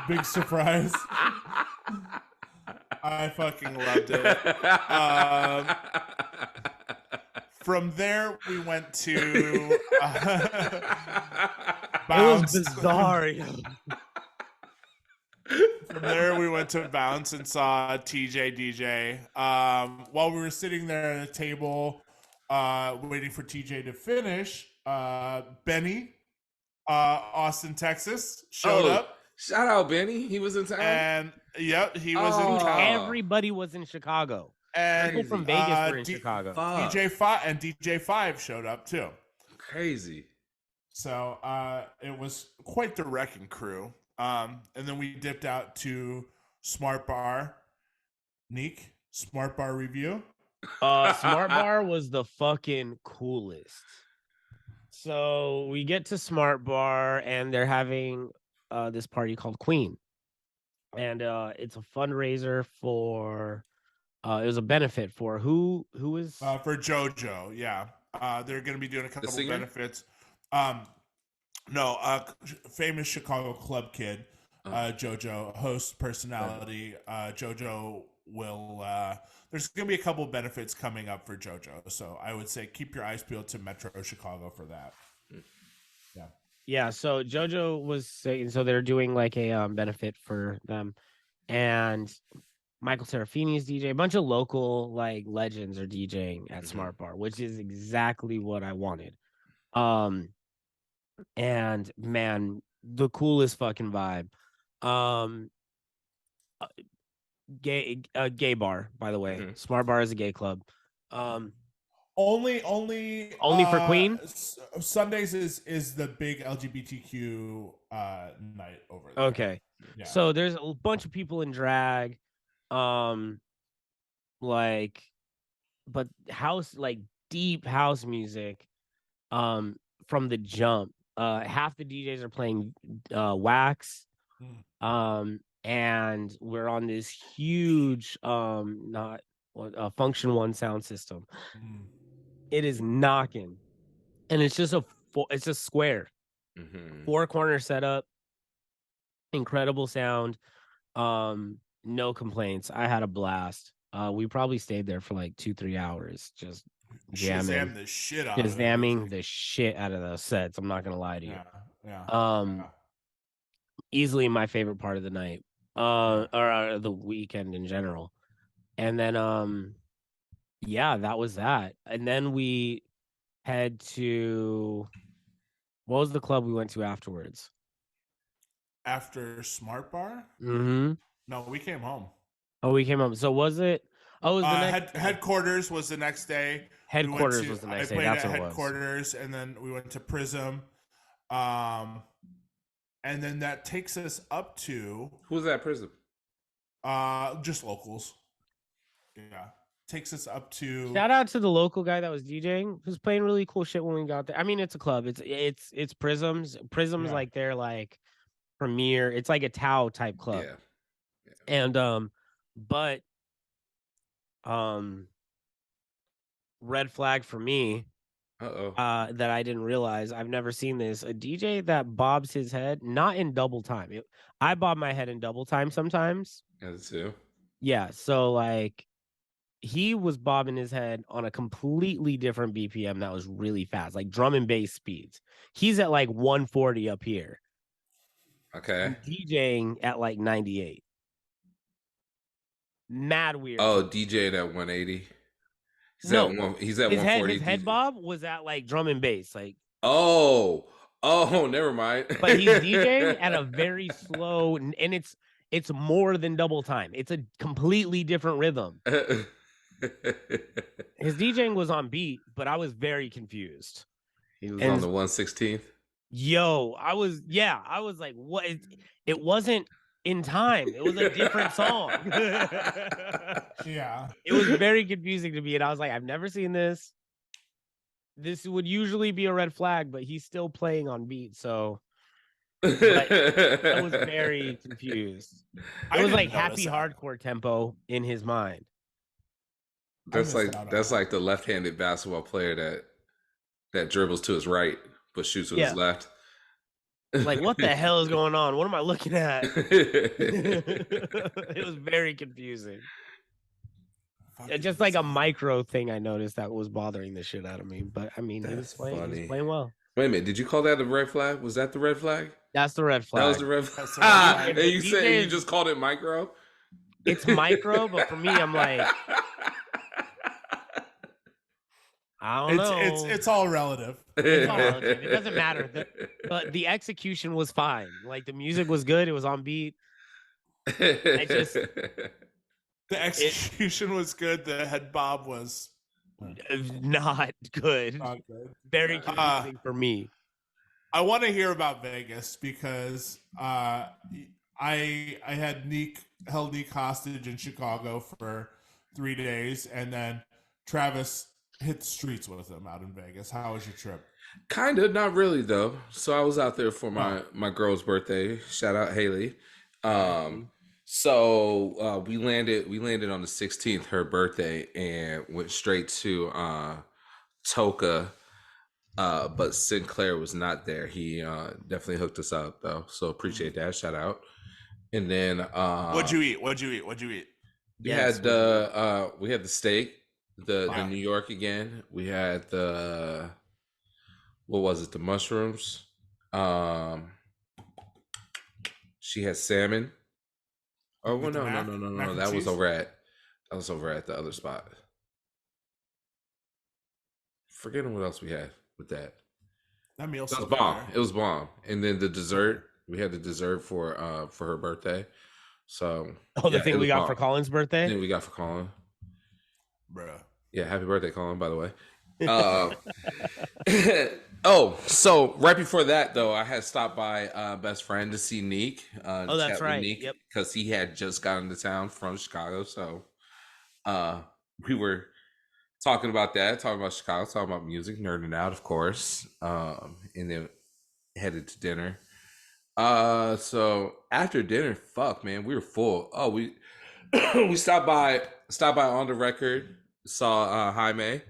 Big surprise. I fucking loved it. From there, we went to Bounce. It was bizarre. From there, we went to Bounce and saw TJ DJ. While we were sitting there at a table, waiting for TJ to finish, Benny, Austin, Texas, showed up. Shout out, Benny. He was in town. And yep, he was in town. Everybody was in Chicago. And people from Vegas were in Chicago. DJ 5 showed up too. Crazy. So it was quite the wrecking crew. And then we dipped out to Smart Bar. Neek, Smart Bar review. Smart Bar was the fucking coolest. So we get to Smart Bar and they're having this party called Queen. And it's a fundraiser for it was a benefit for who is for JoJo, yeah. They're gonna be doing a couple of benefits. No, famous Chicago club kid, Oh, JoJo, host personality. JoJo will. There's going to be a couple benefits coming up for JoJo, so I would say keep your eyes peeled to Metro Chicago for that. Yeah. Yeah, so JoJo was saying so they're doing like a benefit for them, and Michael Serafini's DJ, a bunch of local like legends are DJing at Smart Bar, which is exactly what I wanted. Um, and man, the coolest fucking vibe. Um, gay bar, by the way. mm-hmm. Smart Bar is a gay club. Um, Only only for Queen. Sundays is the big LGBTQ night over there. Okay. Yeah. So there's a bunch of people in drag. Um, like, but house, like deep house music. From the jump. Half the DJs are playing Wax. And we're on this huge not function one sound system. It is knocking, and it's just it's a square, four corner setup, incredible sound. No complaints. I had a blast. We probably stayed there for like 2-3 hours just jamming. Shazam the shit out Shazamming the shit out of those sets. I'm not gonna lie to you. Yeah. Easily my favorite part of the night. Or the weekend in general. And then yeah, that was that. And then we head to what was the club we went to afterwards? After Smart Bar? Mm-hmm. No, we came home. Oh, we came home. So was it? Oh, it was the next headquarters was the next day. Headquarters was the next day. That's what headquarters, and then we went to Prism. And then that takes us up to who's that Prism? Just locals. Yeah. Takes us up to shout out to the local guy that was DJing who's playing really cool shit when we got there. I mean, it's a club. It's Prism's like their like premier. It's like a Tao type club. Yeah. And but red flag for me. That I didn't realize. I've never seen this. A DJ that bobs his head, not in double time. I bob my head in double time sometimes. As too. Yeah. So like he was bobbing his head on a completely different BPM that was really fast, like drum and bass speeds. He's at like 140 up here. Okay. I'm DJing at like 98. Mad weird. Oh, DJ at 180. He's at 140. His head bob was at like drum and bass, like. Oh, never mind. But he's DJing at a very slow, and it's more than double time. It's a completely different rhythm. His DJing was on beat, but I was very confused. He was on the 116th. Yo, I was like, what? It wasn't in time. It was a different song. Yeah. It was very confusing to me, and I was like, I've never seen this. This would usually be a red flag, but he's still playing on beat, so I was very confused. It was like happy hardcore tempo in his mind. That's like the left-handed basketball player that dribbles to his right but shoots with his left. Like, what the hell is going on? What am I looking at? It was very confusing. Just like a micro thing I noticed that was bothering the shit out of me. But I mean, he was playing well. Wait a minute, did you call that a red flag? Was that the red flag? That's the red flag. That was the red flag. And you said you just called it micro? It's micro, but for me, I'm like, I don't know. It's all relative. It's all relative. It doesn't matter. But the execution was fine. Like the music was good. It was on beat. The execution was good. The head bob was not good. Not good. Very confusing for me. I want to hear about Vegas because I had held Neek hostage in Chicago for 3 days, and then Travis hit the streets with him out in Vegas. How was your trip? Kind of, not really though. So I was out there for my girl's birthday. Shout out Haley. So we landed on the 16th, her birthday, and went straight to Toka But Sinclair was not there. He definitely hooked us up though, so appreciate that. Shout out. And then What'd you eat? What'd you eat? What'd you eat? Yes, we had the steak, the Yeah. New York again. We had the what was it? The mushrooms. Um, she had salmon. Did Oh you well, get the no. mac and That was cheese? over at the other spot. Forgetting what else we had with that. That meal's That was still bomb. fire. It was bomb. And then the Okay. dessert, we had the dessert for her birthday. So Oh, the yeah, thing it we was got for bomb. Colin's birthday. Then we got for Colin. Bruh. Yeah, happy birthday, Colin, by the way. Oh, so right before that though, I had stopped by best friend to see Neek, Oh, that's chat with right. Neek Yep. because he had just gotten to town from Chicago. So we were talking about that, talking about Chicago, talking about music, nerding out, of course. And then headed to dinner. So after dinner, fuck man, we were full. Oh, we we stopped by on the record, saw Jaime.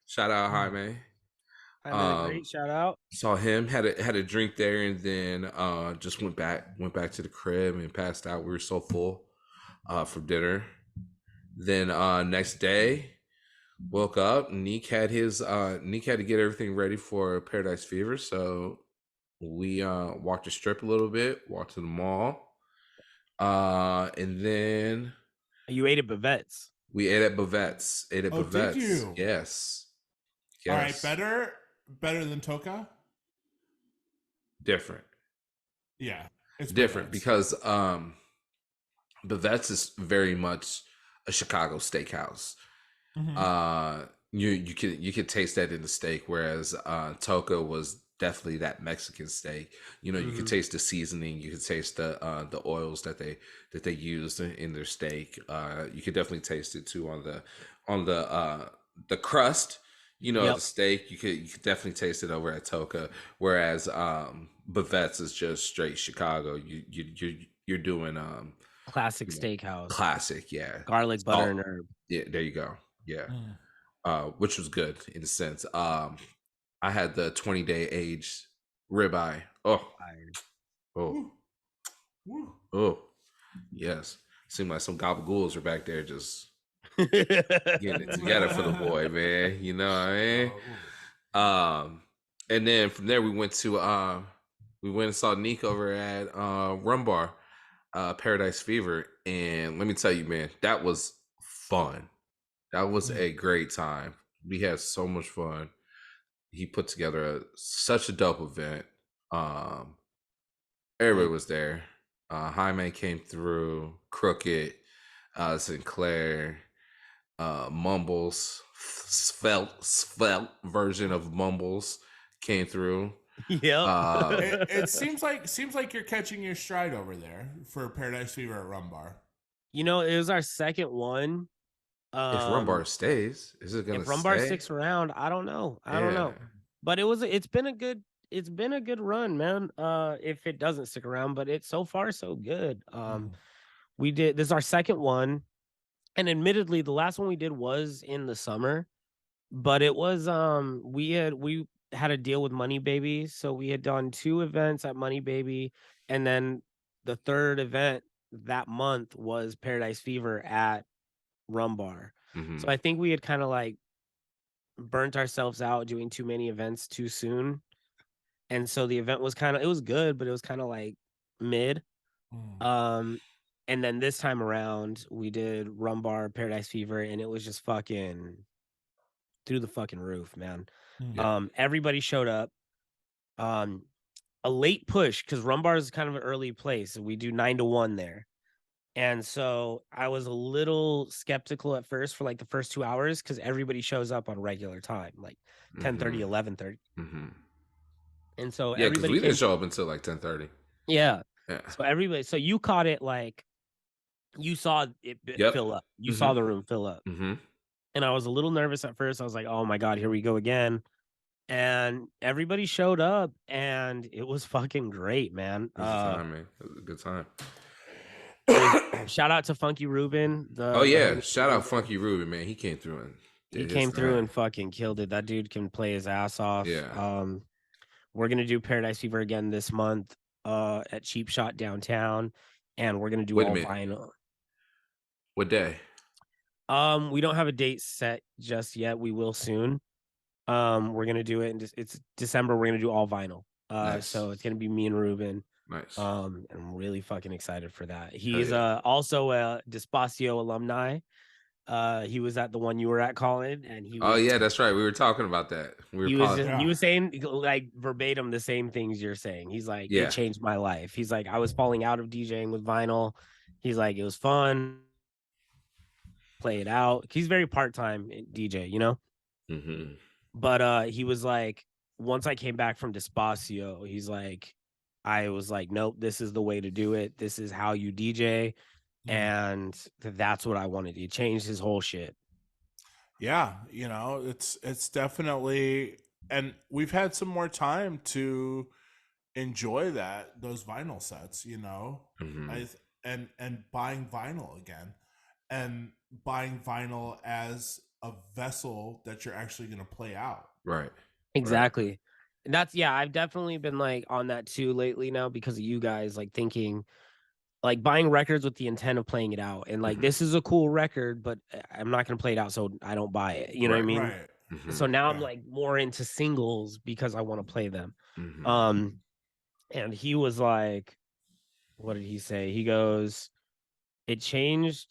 Shout out Jaime. I'm in the Um great shout out. saw him, had a drink there, and then just went back to the crib and passed out. We were so full from dinner. Then next day, woke up. Neek had to get everything ready for Paradise Fever, so we walked the strip a little bit, walked to the mall, and then You ate at Bavette's. we ate at Bavette's. Oh, did you? Yes, All right, yes, better than Toka? different, Yeah, it's different Brevette's. because Bavette's is very much a Chicago steakhouse. Mhm. You could taste that in the steak, whereas Toka was definitely that Mexican steak. You could taste the seasoning, you could taste the oils that they used in their steak. You could definitely taste it too on the crust. Yep. The steak. You could definitely taste it over at Toka, whereas Bavette's is just straight Chicago. You're doing Classic steakhouse. classic, yeah. Garlic, butter, and herb. Yeah, there you go. Yeah. Mm. Which was good in a sense. I had the 20-day aged ribeye. Oh, oh, Woo. Woo. oh, yes. Seemed like some gabagools are back there just getting it together for the boy, man. You know what I mean? And then from there we went and saw Neek over at Rum Bar, Paradise Fever, and let me tell you, man, that was fun. That was a great time. We had so much fun. He put together such a dope event. Everybody was there. Jaime came through. Crooked, Sinclair, Mumbles, svelte version of Mumbles came through. Yep. It seems like you're catching your stride over there for Paradise Fever at Rum Bar. It was our second one. If Rum Bar stays, is it gonna If Rum Bar stay? sticks around, I don't know. I don't Yeah. know. But it's been a good run, man. If it doesn't stick around, but it's so far so good. This is our second one, and admittedly, the last one we did was in the summer, but it was we had a deal with Money Baby, so we had done 2 events at Money Baby, and then the third event that month was Paradise Fever at Rum Bar. So I think we had kind of like burnt ourselves out doing too many events too soon. And so the event was it was good, but it was kind of like mid. And then this time around we did Rum Bar, Paradise Fever, and it was just fucking through the fucking roof, man. Everybody showed up. A late push because Rum Bar is kind of an early place. We do 9 to 1 there. And so I was a little skeptical at first for like the first 2 hours because everybody shows up on regular time, like 10:30, 11:30. And so Yeah, because everybody we came. didn't show up until like 10:30. Yeah. Yeah. So you caught it like you saw it fill up. You saw the room fill up. And I was a little nervous at first. I was like, oh my God, here we go again. And everybody showed up and it was fucking great, man. It was a time, man. It was a good time. Shout out to Funky Ruben. Oh yeah, shout out Funky Ruben, man. He came through and He came through and fucking killed it. That dude can play his ass off. Yeah. We're gonna do Paradise Fever again this month at Cheap Shot downtown, and we're gonna do all vinyl. What day? We don't have a date set just yet. We will soon. We're gonna do it, and it's December. We're gonna do all vinyl. Nice. So it's gonna be me and Ruben. Nice. And I'm really fucking excited for that. He's also a Despacio alumni. He was at the one you were at, Colin, and he. Oh yeah, that's right. We were talking about that. He was saying like verbatim the same things you're saying. He's like, it changed my life. He's like, I was falling out of DJing with vinyl. He's like, it was fun. Play it out. He's very part-time DJ, you know. Mm-hmm. But he was like, once I came back from Despacio, he's like, I was like, nope, this is the way to do it. This is how you DJ. And that's what I wanted. He changed his whole shit. Yeah, you know, it's definitely, and we've had some more time to enjoy those vinyl sets, you know. And buying vinyl again, and buying vinyl as a vessel that you're actually going to play out. Right. Exactly. Right. And that's, I've definitely been like on that too lately now because of you guys, like thinking like buying records with the intent of playing it out. And like, this is a cool record, but I'm not going to play it out. So I don't buy it. You know what I mean? Right. So now I'm like more into singles because I want to play them. And he was like, what did he say? He goes, it changed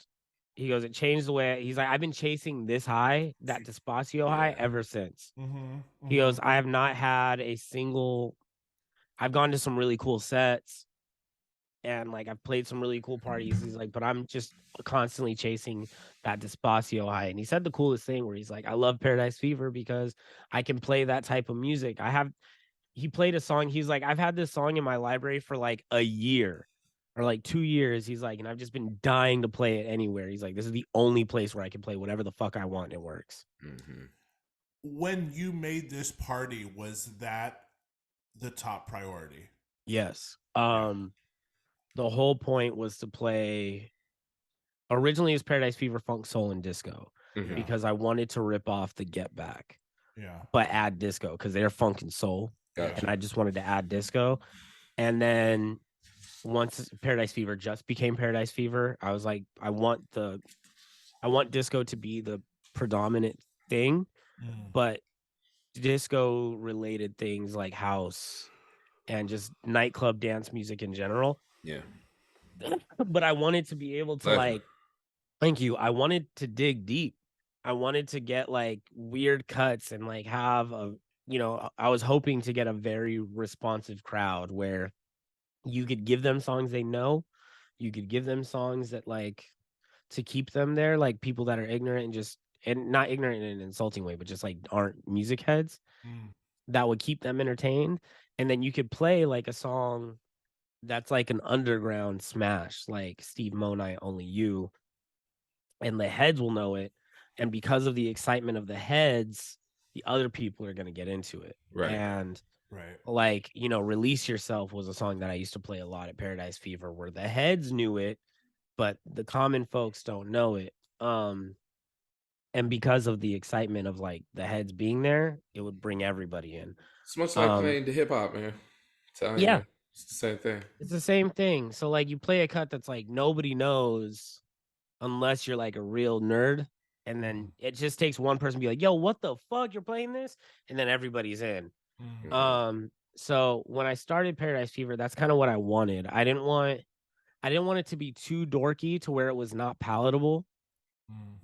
the way. He's like, I've been chasing this high, that Despacio high, ever since. He goes, I have not had a single. I've gone to some really cool sets, and like I've played some really cool parties. He's like, but I'm just constantly chasing that Despacio high. And he said the coolest thing where he's like, I love Paradise Fever because I can play that type of music. He played a song. He's like, I've had this song in my library for like a year. Or like 2 years, he's like, and I've just been dying to play it anywhere. He's like, this is the only place where I can play whatever the fuck I want and it works. When you made this party, was that the top priority? Yes. The whole point was to play. Originally, it was Paradise Fever, Funk, Soul, and Disco because I wanted to rip off the Get Back. But add disco because they're funk and soul. And I just wanted to add disco. And then once Paradise Fever just became Paradise Fever, I was like, I want disco to be the predominant thing, but disco related things like house and just nightclub dance music in general. Yeah. But I wanted to be able to thank you. I wanted to dig deep. I wanted to get like weird cuts and like have I was hoping to get a very responsive crowd where you could give them songs they know. You could give them songs that like to keep them there, like people that are ignorant and not ignorant in an insulting way, but just like aren't music heads that would keep them entertained. And then you could play like a song that's like an underground smash, like Steve Monite, Only You, and the heads will know it. And because of the excitement of the heads, the other people are going to get into it. Right. And like, Release Yourself was a song that I used to play a lot at Paradise Fever where the heads knew it, but the common folks don't know it. And because of the excitement of like the heads being there, it would bring everybody in. It's much like playing the hip hop, man. Yeah. It's the same thing. It's the same thing. So like you play a cut that's like nobody knows unless you're like a real nerd. And then it just takes one person to be like, yo, what the fuck? You're playing this? And then everybody's in. So when I started Paradise Fever, that's kind of what I wanted. I didn't want it to be too dorky to where it was not palatable.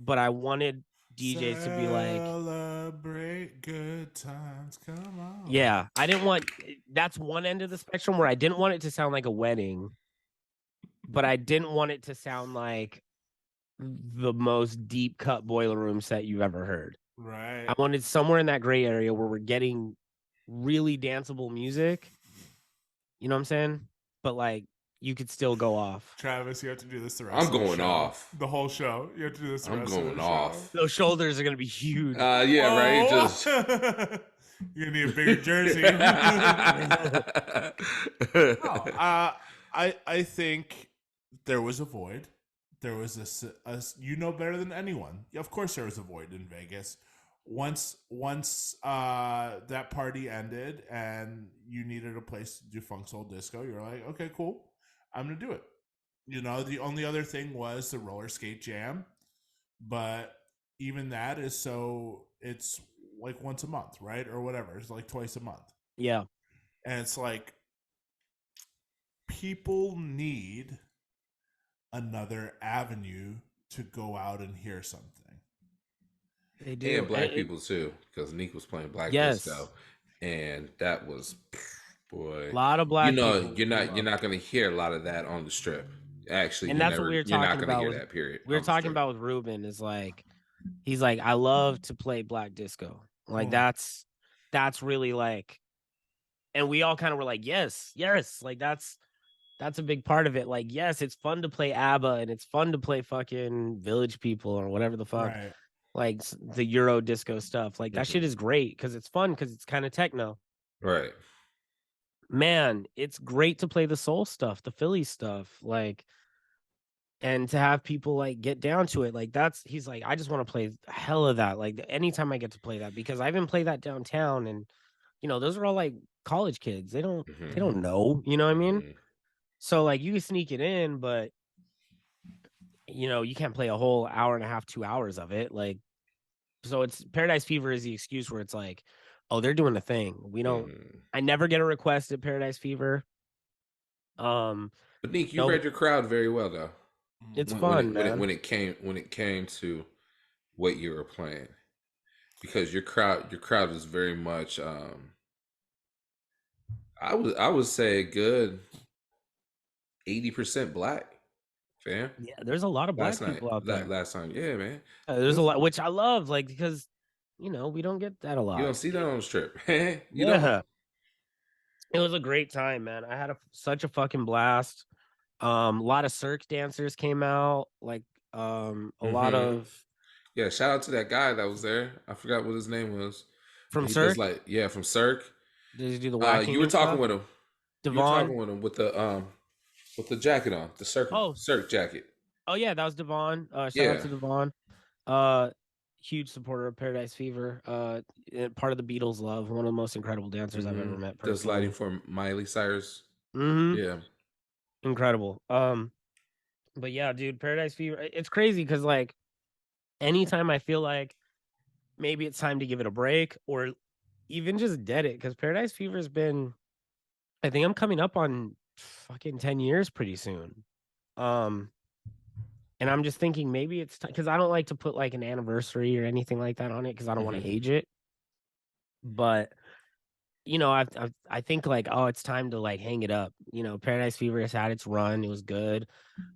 But I wanted DJs to be like, celebrate good times, come on. Yeah, I didn't want, that's one end of the spectrum where I didn't want it to sound like a wedding, but I didn't want it to sound like the most deep cut boiler room set you've ever heard. Right. I wanted somewhere in that gray area where we're getting really danceable music. You know what I'm saying? But like you could still go off. Travis, you have to do this the rest of the show. I'm going off. The whole show. You have to do this the rest of the show. I'm going off. Those shoulders are going to be huge. Yeah, right. Just you're going to need a bigger jersey. I think there was a void. there was you know better than anyone. Of course, there was a void in Vegas. Once that party ended and you needed a place to do funk soul disco, you're like, okay, cool, I'm gonna do it. You know, the only other thing was the roller skate jam, but even that is it's like once a month, right, or whatever. It's like twice a month. Yeah, and it's like people need another avenue to go out and hear something. they do. And black people too, because Neek was playing black disco, Yes, and that was, boy, a lot of black people. you're not going to hear a lot of that on the strip. Actually, And that's what we were you're not talking going to about hear with that period we were on the talking strip. about with Ruben is like he's like, I love to play black disco. Like that's really like, and we all kind of were like, yes, like that's a big part of it. Like, yes, it's fun to play ABBA and it's fun to play fucking Village People or whatever the fuck, Right. like the Euro disco stuff. Like that shit is great because it's fun because it's kind of techno. Right. Man, it's great to play the soul stuff, the Philly stuff, like, and to have people like get down to it. Like he's like, I just want to play hell of that. Like anytime I get to play that, because I even play that downtown, and you know, those are all like college kids. They don't know, you know what I mean? So like you can sneak it in, but you know, you can't play a whole hour and a half, 2 hours of it. Like, so it's Paradise Fever is the excuse where it's like, oh, they're doing a thing. We don't, I never get a request at Paradise Fever. But Neek, you read your crowd very well though. It's fun, man. When it came to what you were playing, because your crowd is very much I would say a good 80% black, fam. Yeah, there's a lot of black people out there. Last time, yeah, man. There's a lot, which I love, like, because you know we don't get that a lot. You don't see that on the strip. You yeah, don't. It was a great time, man. I had such a fucking blast. A lot of cirque dancers came out, like a lot of shout out to that guy that was there. I forgot what his name was. from he Cirque. Does from Cirque. Did he do the whacking? You were talking stuff? with him. Devon? You were talking with him with the jacket on, the Cirque jacket. Oh yeah, that was Devon. Shout out to Devon. Huge supporter of Paradise Fever. Part of the Beatles love. One of the most incredible dancers I've ever met. Does lighting for Miley Cyrus. Yeah, incredible. But yeah, dude, Paradise Fever. It's crazy because like, anytime I feel like maybe it's time to give it a break or even just dead it, because Paradise Fever has been, I think I'm coming up on fucking 10 years pretty soon. And I'm just thinking maybe it's because I don't like to put like an anniversary or anything like that on it because I don't want to age it. But you know, I think like, oh, it's time to like hang it up. You know, Paradise Fever has had its run; it was good,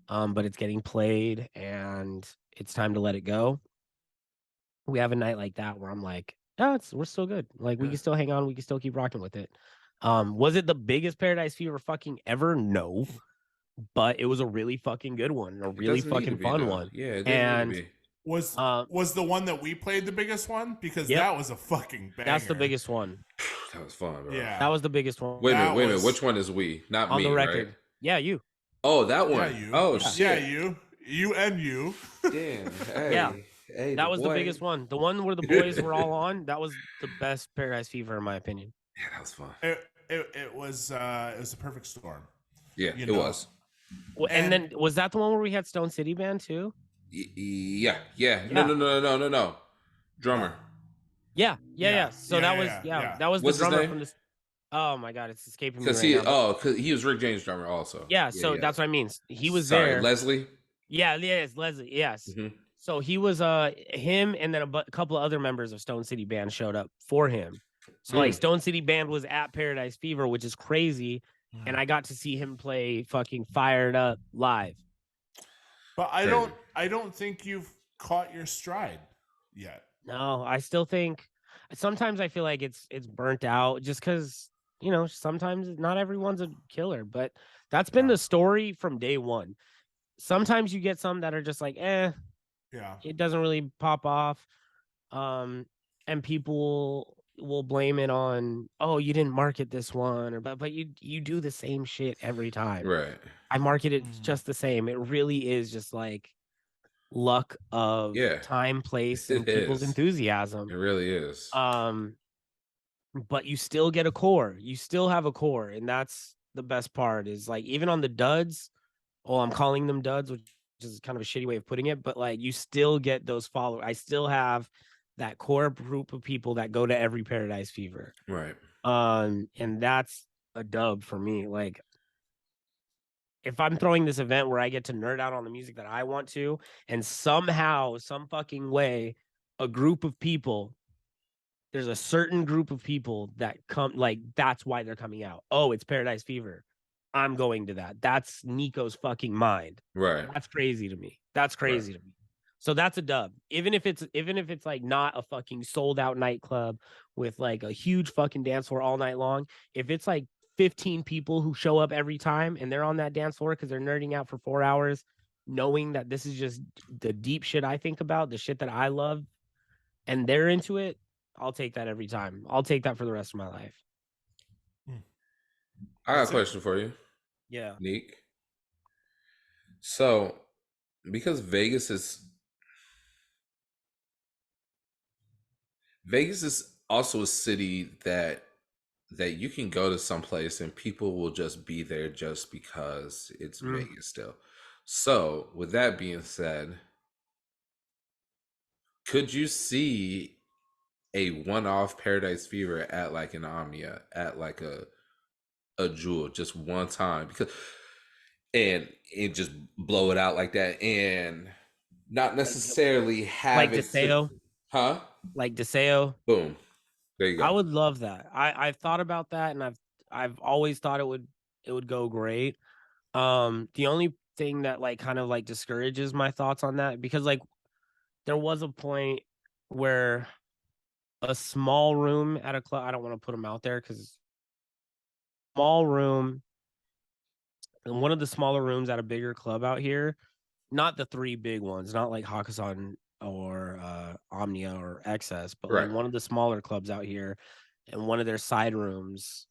but it's getting played, and it's time to let it go. We have a night like that where I'm like, oh, we're still good. Like we can still hang on, we can still keep rocking with it. Was it the biggest Paradise Fever fucking ever? No. But it was a really fucking good one, a really fucking fun one. Yeah, it and need to be. Was the one that we played the biggest one? Because that was a fucking banger. That's the biggest one. That was fun, bro. Yeah, that was the biggest one. Wait a minute. Which one is we? Not on me, the record. right? Yeah, you. Oh, that one. Yeah, you. Oh, yeah. shit. Yeah, you and you. Damn. Hey, yeah. Hey, that was the biggest one. The one where the boys were all on. That was the best Paradise Fever, in my opinion. Yeah, that was fun. It was a perfect storm. Yeah, it was. Well, and then was that the one where we had Stone City Band too? Yeah. No. Drummer. Yeah. So that was What's the drummer his name? from this. Oh my god, it's escaping me right now. Because he was Rick James' drummer also. Yeah, so that's what I mean. He was Sorry, there. Leslie. Yeah, it's Leslie. Yes. So he was him, and then a couple of other members of Stone City Band showed up for him. So like Stone City Band was at Paradise Fever, which is crazy, and I got to see him play fucking Fired Up live. But I don't think you've caught your stride yet. No, I still think sometimes I feel like it's burnt out just because, you know, sometimes not everyone's a killer, but that's been the story from day one. Sometimes you get some that are just like, it doesn't really pop off. And people, will blame it on, oh, you didn't market this one, or but you do the same shit every time. Right. I market it just the same. It really is just like luck of Yeah. time, place, and It people's is. enthusiasm. It really is. But you still get a core. You still have a core, and that's the best part. Is like even on the duds. Oh, I'm calling them duds, which is kind of a shitty way of putting it, but like you still get those followers. I still have that core group of people that go to every Paradise Fever. Right. And that's a dub for me. Like if I'm throwing this event where I get to nerd out on the music that I want to, and somehow, some fucking way, a group of people, there's a certain group of people that come, like, that's why they're coming out. Oh, it's Paradise Fever. I'm going to that. That's Nico's fucking mind. Right. That's crazy to me. That's crazy to me. So that's a dub. Even if it's like not a fucking sold out nightclub with like a huge fucking dance floor all night long, if it's like 15 people who show up every time and they're on that dance floor because they're nerding out for 4 hours, knowing that this is just the deep shit I think about, the shit that I love, and they're into it, I'll take that every time. I'll take that for the rest of my life. I got a question for you. Yeah. Neek. So, because Vegas is also a city that you can go to someplace and people will just be there just because it's Vegas still. So, with that being said, could you see a one-off Paradise Fever at like an Omnia, at like a Jewel, just one time, because and it just blow it out like that, and not necessarily have like it to, DeSeo, huh? like DeSeo. Boom, there you I go. would love that. I've thought about that, and I've always thought it would go great. The only thing that like kind of like discourages my thoughts on that, because like there was a point where a small room at a club, I don't want to put them out there because small room in one of the smaller rooms at a bigger club out here, not the three big ones, not like Hakkasan or Omnia or XS, but like Right. one of the smaller clubs out here, and one of their side rooms,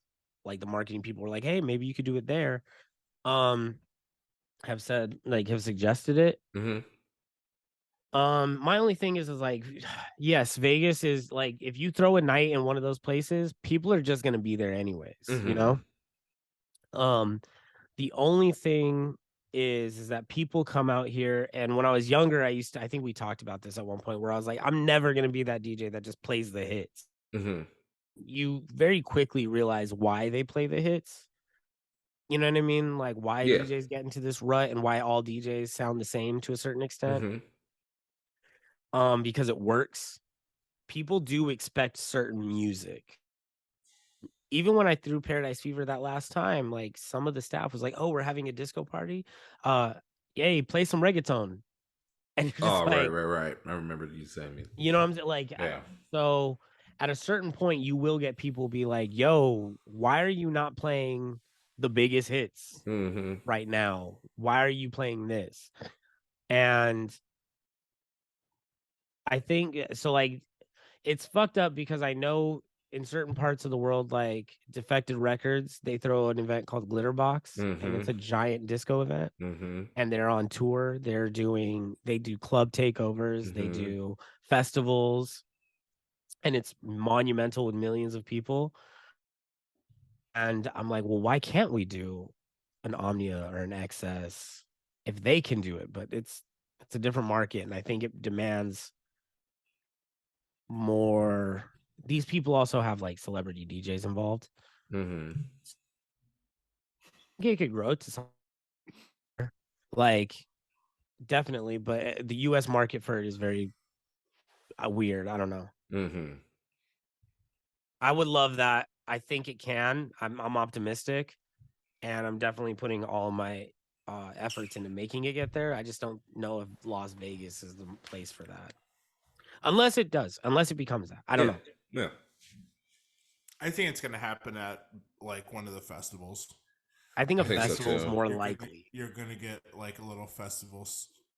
like the marketing people were like, "Hey, maybe you could do it there." Um, have said like have suggested it. Mm-hmm. My only thing is like, yes, Vegas is like if you throw a night in one of those places, people are just gonna be there anyways, you Mm-hmm. know. The only thing is that people come out here, and when I was younger, I think we talked about this at one point where I was like, I'm never gonna be that DJ that just plays the hits. Mm-hmm. You very quickly realize why they play the hits. You know what I mean? Like why Yeah. DJs get into this rut and why all DJs sound the same to a certain extent. Mm-hmm. Because it works. People do expect certain music. Even when I threw Paradise Fever that last time, like some of the staff was like, "Oh, we're having a disco party. Yay, play some reggaeton." And you're just Oh, like, right. I remember you saying me. you know what I'm saying? Like, Yeah. so at a certain point, you will get people be like, "Yo, why are you not playing the biggest hits Mm-hmm. right now? Why are you playing this?" And I think so. Like, it's fucked up because I know in certain parts of the world, like Defected Records, they throw an event called Glitterbox, and Mm-hmm. it's a giant disco event. Mm-hmm. And they're on tour. They do club takeovers, they Mm-hmm. do festivals, and it's monumental with millions of people. And I'm like, well, why can't we do an Omnia or an XS if they can do it? But it's a different market, and I think it demands more. These people also have like celebrity DJs involved. Mm-hmm. I think it could grow to some, like definitely, but the U.S. market for it is very weird. I don't know. Mm-hmm. I would love that. I think it can. I'm optimistic, and I'm definitely putting all my efforts into making it get there. I just don't know if Las Vegas is the place for that. Unless it does, unless it becomes that. I don't know. Yeah. I think it's going to happen at like one of the festivals. I think a I think so, festival is too. more likely. You're gonna get like a little festival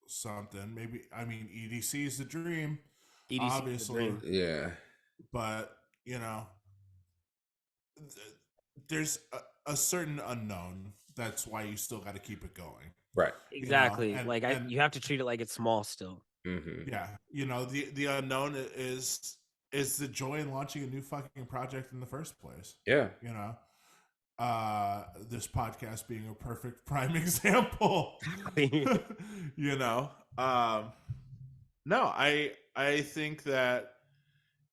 something. Maybe I mean EDC is the dream, EDC is the obviously, dream. Yeah. but you know, there's a certain unknown. That's why you still got to keep it going. Right. Exactly. You know? And you have to treat it like it's small still. Mm-hmm. Yeah. You know, the unknown is the joy in launching a new fucking project in the first place. Yeah. You know, this podcast being a perfect prime example. You know, no, I think that,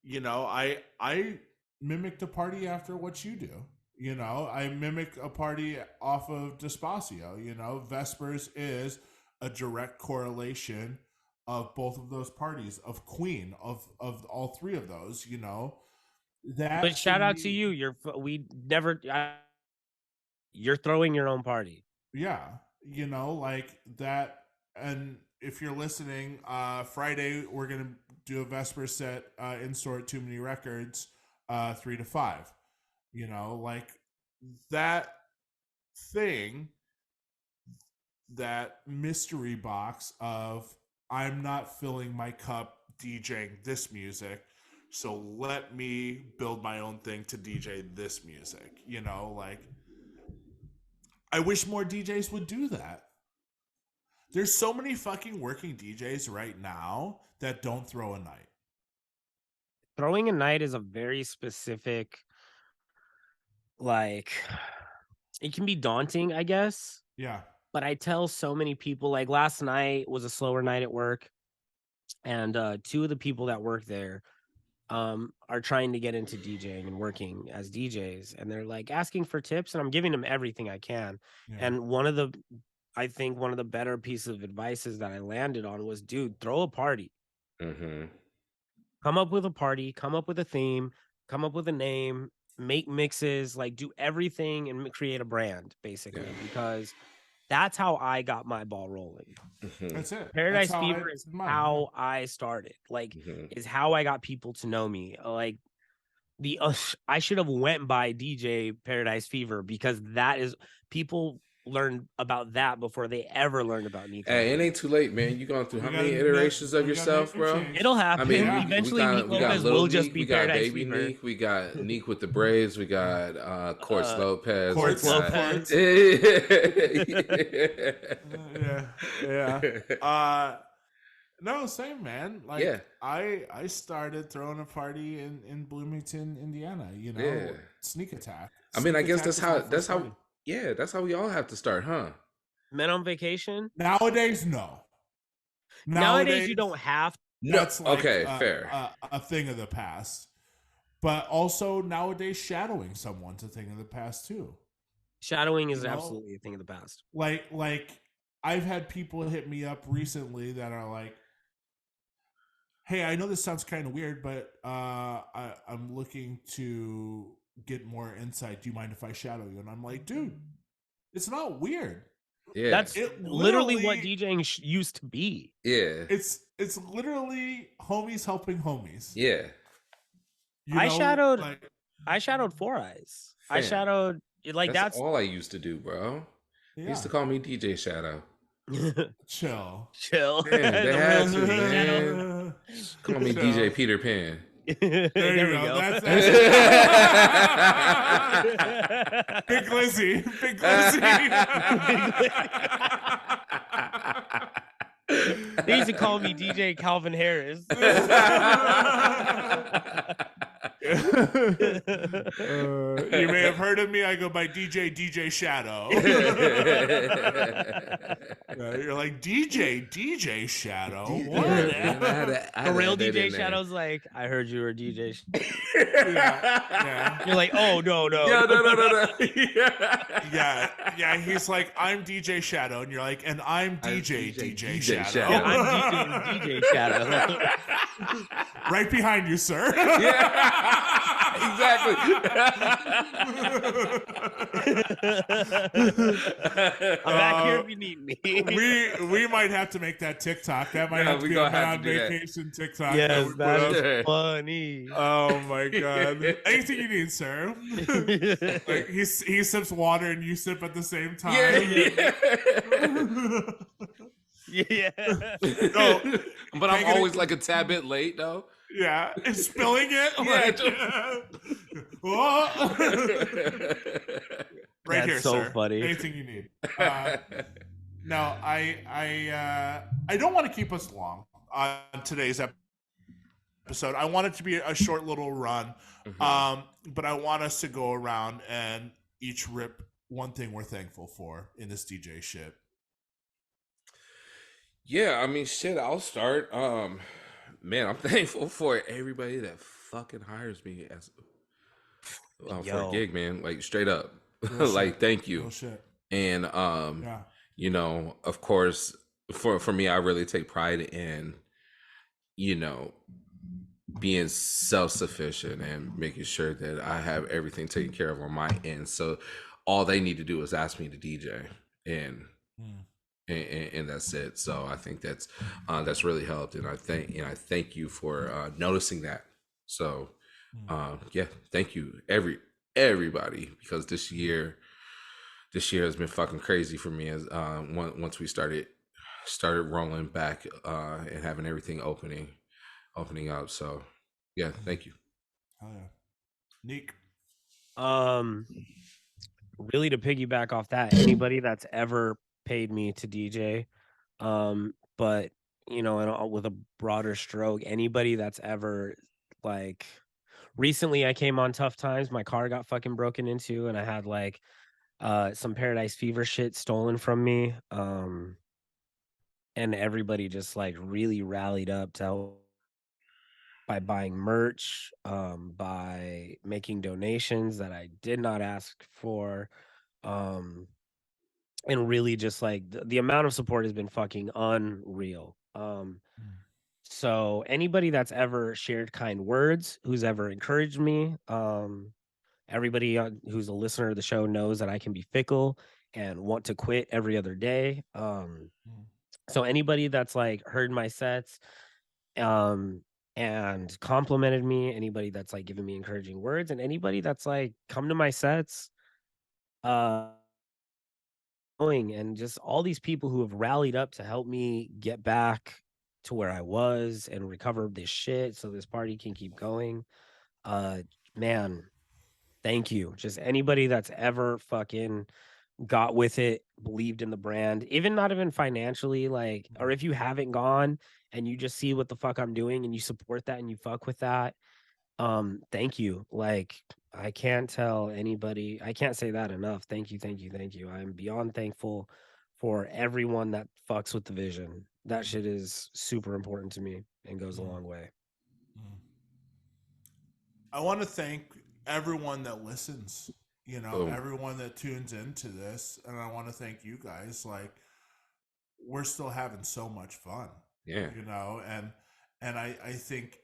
you know, I mimicked a party after what you do. You know, I mimic a party off of Despacio. You know, Vespers is a direct correlation of both of those parties, of Queen, of all three of those. You know, that. But shout out to you. You're throwing your own party. Yeah, you know, like that. And if you're listening, Friday we're gonna do a Vesper set in store at Too Many Records, 3 to 5. You know, like that thing, that mystery box of I'm not filling my cup DJing this music, so let me build my own thing to DJ this music. You know, like I wish more DJs would do that. There's so many fucking working DJs right now that don't throw a night. Throwing a night is a very specific, like, it can be daunting, I guess. Yeah. But I tell so many people, like last night was a slower night at work. And two of the people that work there are trying to get into DJing and working as DJs. And they're like asking for tips, and I'm giving them everything I can. Yeah. And I think one of the better pieces of advices that I landed on was, dude, throw a party. Mm-hmm. Come up with a party, come up with a theme, come up with a name, make mixes, like do everything and create a brand, basically, because that's how I got my ball rolling. Mm-hmm. That's it. Paradise Fever is how I started. Like, is how I got people to know me. Like, I should have went by DJ Paradise Fever, because that is, people learned about that before they ever learned about Neek. Hey, it ain't too late, man. You gone through how many iterations of yourself, bro? It'll happen. I mean, eventually Neek Lopez will just be Paradise Fever. Neek. We got Neek with the braids. We got Quartz Lopez. Quartz Lopez. Yeah. No, same, man. Like, I started throwing a party in Bloomington, Indiana. You know, Sneak Attack. I mean, I guess that's how. Yeah, that's how we all have to start, huh? Men on Vacation? Nowadays, no. Nowadays you don't have to. That's like fair. A thing of the past. But also nowadays, shadowing someone's a thing of the past too. Shadowing is absolutely a thing of the past. Like I've had people hit me up recently that are like, hey, I know this sounds kind of weird, but I'm looking to get more insight. Do you mind if I shadow you? And I'm like, dude, it's not weird. Yeah, that's literally what DJing used to be. Yeah, it's literally homies helping homies. Yeah, you know, I shadowed Four Eyes. Fam. I shadowed that's all I used to do, bro. Yeah. They used to call me DJ Shadow. Chill. Man, they had to, man. Call me DJ Peter Pan. There you go. That's Big Lizzie. Big Lizzie. They used to call me DJ Calvin Harris. You may have heard of me. I go by DJ Shadow. You're like, DJ Shadow. What? The real DJ Shadow's like, I heard you were DJ. Yeah. You're like, oh no. Yeah, no. Yeah. He's like, I'm DJ Shadow, and you're like, and I'm DJ Shadow. Yeah, I'm DJ Shadow. Right behind you, sir. Yeah. Exactly. I'm back here if you need me. We might have to make that TikTok. That might have to be a on vacation TikTok. Yes, that's funny. Oh my god! Anything you need, sir. Like he sips water and you sip at the same time. Yeah. No, but I'm always like a tad bit late though. Yeah, and spilling it. Right That's here, so sir. funny. Anything you need. No, I don't want to keep us long on today's episode. I want it to be a short little run, but I want us to go around and each rip one thing we're thankful for in this DJ shit. Yeah, I mean, shit. I'll start. Man, I'm thankful for everybody that fucking hires me as for a gig, man. Like straight up, like thank you. Real shit. And Yeah. you know, of course, for me, I really take pride in, you know, being self-sufficient and making sure that I have everything taken care of on my end. So all they need to do is ask me to DJ, and and that's it. So I think that's really helped, and I thank you for noticing that. So yeah, thank you everybody, because this year has been fucking crazy for me, as once we started rolling back and having everything opening up. So yeah, thank you. Oh yeah. Neek. Really to piggyback off that, anybody that's ever paid me to DJ, but you know, and with a broader stroke, anybody that's ever like recently I came on tough times, my car got fucking broken into and I had like some Paradise Fever shit stolen from me. And everybody just like really rallied up to help by buying merch, by making donations that I did not ask for. And really just like the amount of support has been fucking unreal. So anybody that's ever shared kind words, who's ever encouraged me, everybody who's a listener of the show knows that I can be fickle and want to quit every other day. So anybody that's like heard my sets, um, and complimented me, anybody that's like given me encouraging words, and anybody that's like come to my sets, uh, and just all these people who have rallied up to help me get back to where I was and recover this shit so this party can keep going. Uh, man, thank you. Just anybody that's ever fucking got with it, believed in the brand, even not even financially, like, or if you haven't gone and you just see what the fuck I'm doing and you support that and you fuck with that, thank you. Like, I can't tell anybody, I can't say that enough. Thank you, thank you, thank you. I'm beyond thankful for everyone that fucks with the vision. That shit is super important to me and goes a long way. I want to thank everyone that listens, you know, Boom. everyone that tunes into this. And I want to thank you guys. Like, we're still having so much fun. Yeah. You know, and I think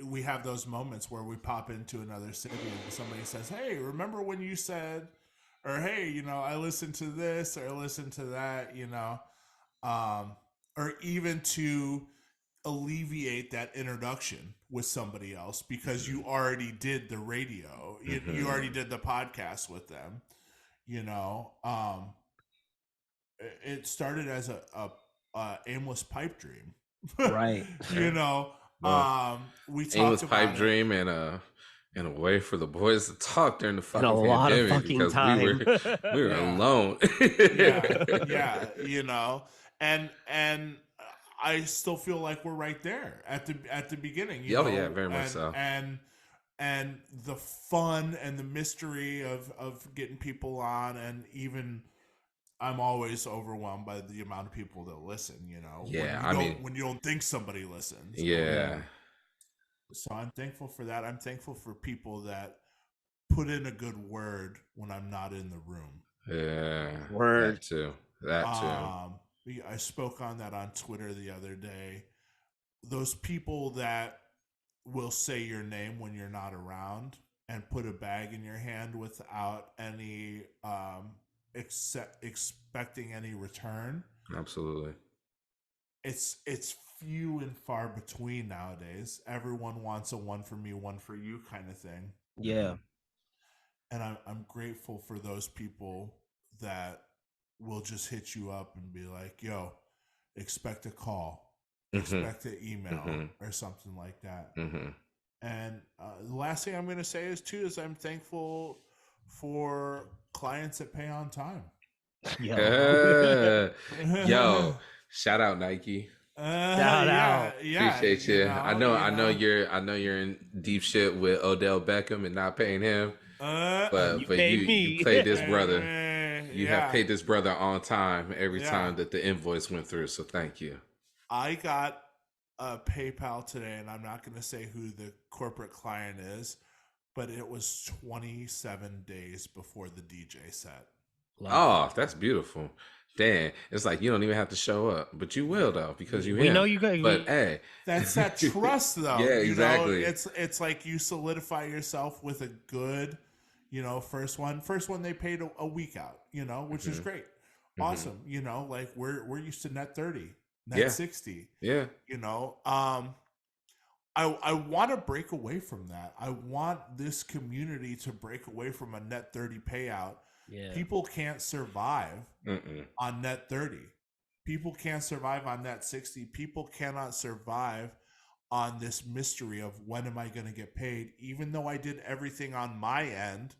we have those moments where we pop into another city and somebody says, "Hey, remember when you said," or "Hey, you know, I listened to this or I listened to that," you know, or even to alleviate that introduction with somebody else because you already did the radio, you already did the podcast with them, you know. It started as a aimless pipe dream, Right. you know. Well, We talked aimless about pipe it. dream and a way for the boys to talk during the And a fucking lot of pandemic, fucking because time. we were Yeah. alone. Yeah, you know, and I still feel like we're right there at the beginning, you Oh know, yeah, very much so. And the fun and the mystery of getting people on, and even I'm always overwhelmed by the amount of people that listen, you know, Yeah, when you don't think somebody listens. yeah. So I'm thankful for that. I'm thankful for people that put in a good word when I'm not in the room. Yeah, Word. that too. That too. I spoke on that on Twitter the other day. Those people that will say your name when you're not around and put a bag in your hand without any expecting any return. Absolutely. It's few and far between nowadays. Everyone wants a one for me, one for you kind of thing. Yeah. And I'm grateful for those people that will just hit you up and be like, "Yo, expect a call." expect an email or something like that. And the last thing I'm going to say is too is I'm thankful for clients that pay on time. Yo, shout out Nike. Shout out. Appreciate you. I know you're in deep shit with Odell Beckham and not paying him. But you played this brother. You have paid this brother on time every time that the invoice went through. So thank you. I got a PayPal today, and I'm not going to say who the corporate client is, but it was 27 days before the DJ set. That's beautiful. Damn, it's like you don't even have to show up, but you will though because you know you got. But hey, that's that trust though. Yeah, exactly. It's like you solidify yourself with a good, first one. First one they paid a week out, which is great, awesome. Like we're used to net 30, net 60. Yeah. I want to break away from that. I want this community to break away from a net 30 payout. Yeah. People can't survive on net 30. People can't survive on net 60. People cannot survive on this mystery of when am I going to get paid, even though I did everything on my end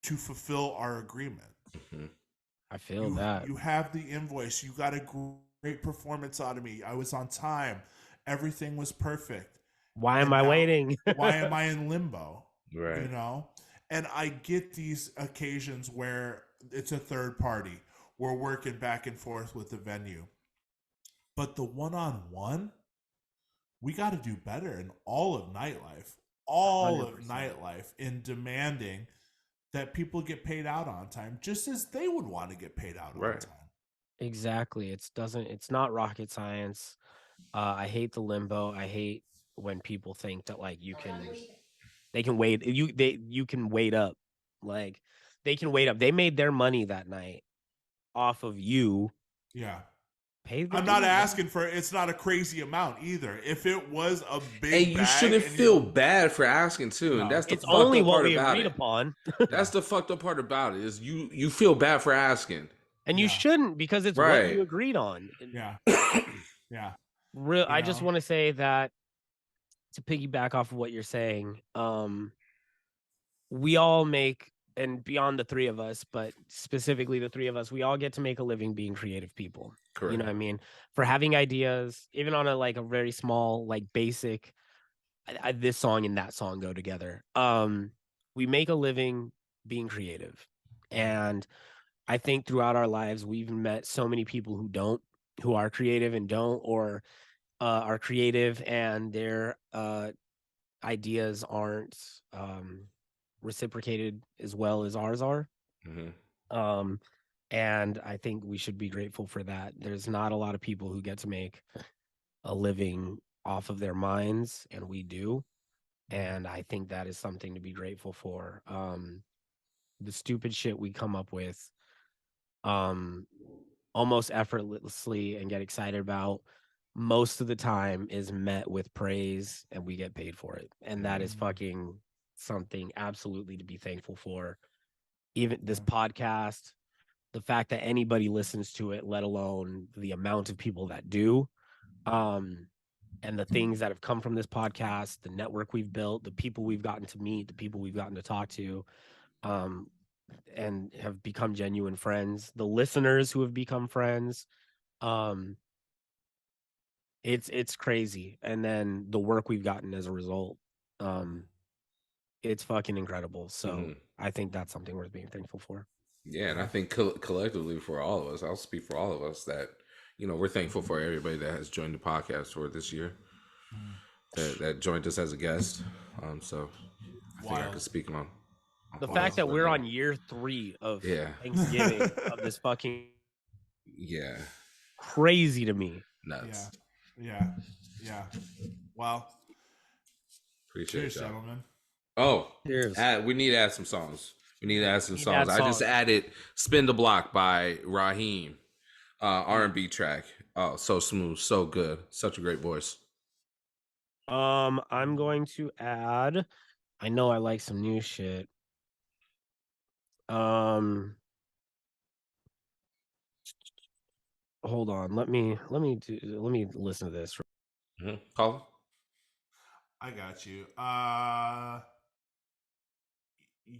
to fulfill our agreement. I feel that. You have the invoice. You got a great performance out of me. I was on time. Everything was perfect. Why am I waiting? Why am I in limbo? Right. And I get these occasions where it's a third party. We're working back and forth with the venue. But the one-on-one, we got to do better in all of nightlife. All 100%. Of nightlife in demanding that people get paid out on time, just as they would want to get paid out on time. Exactly. It's not rocket science. I hate the limbo. I hate when people think that like they can wait. You can wait up. Like they can wait up. They made their money that night off of you. Yeah. I'm not asking for it's not a crazy amount either. If it was a big and you shouldn't feel bad for asking too. No. And that's the it's only what we agreed upon. That's the fucked up part about it is you feel bad for asking. And you shouldn't because it's what you agreed on. Yeah. Yeah. I just want to say that to piggyback off of what you're saying, we all make, and beyond the three of us, but specifically the three of us, we all get to make a living being creative people. Correct. You know what I mean? For having ideas, even on a very small, basic, this song and that song go together. We make a living being creative. And I think throughout our lives, we've met so many people who are creative and don't, or are creative and their ideas aren't reciprocated as well as ours are. And I think we should be grateful for that. There's not a lot of people who get to make a living off of their minds, and we do. And I think that is something to be grateful for. The stupid shit we come up with almost effortlessly and get excited about most of the time is met with praise, and we get paid for it. And that is fucking something absolutely to be thankful for. Even this podcast, the fact that anybody listens to it, let alone the amount of people that do, and the things that have come from this podcast, the network we've built, the people we've gotten to meet, the people we've gotten to talk to, and have become genuine friends, the listeners who have become friends. It's crazy. And then the work we've gotten as a result, it's fucking incredible. So I think that's something worth being thankful for. Yeah, and I think collectively for all of us, I'll speak for all of us that, we're thankful for everybody that has joined the podcast for this year, that joined us as a guest. So I think I could speak on the fact that we're on year 3 of Thanksgiving of this fucking crazy to me. Nuts. Yeah. Well, appreciate it, gentlemen. Oh, cheers. We need to add some songs. I just added "Spin the Block" by Raheem, R&B track. Oh, so smooth, so good, such a great voice. I'm going to add. I know I like some new shit. hold on. Let me listen to this. Call. I got you.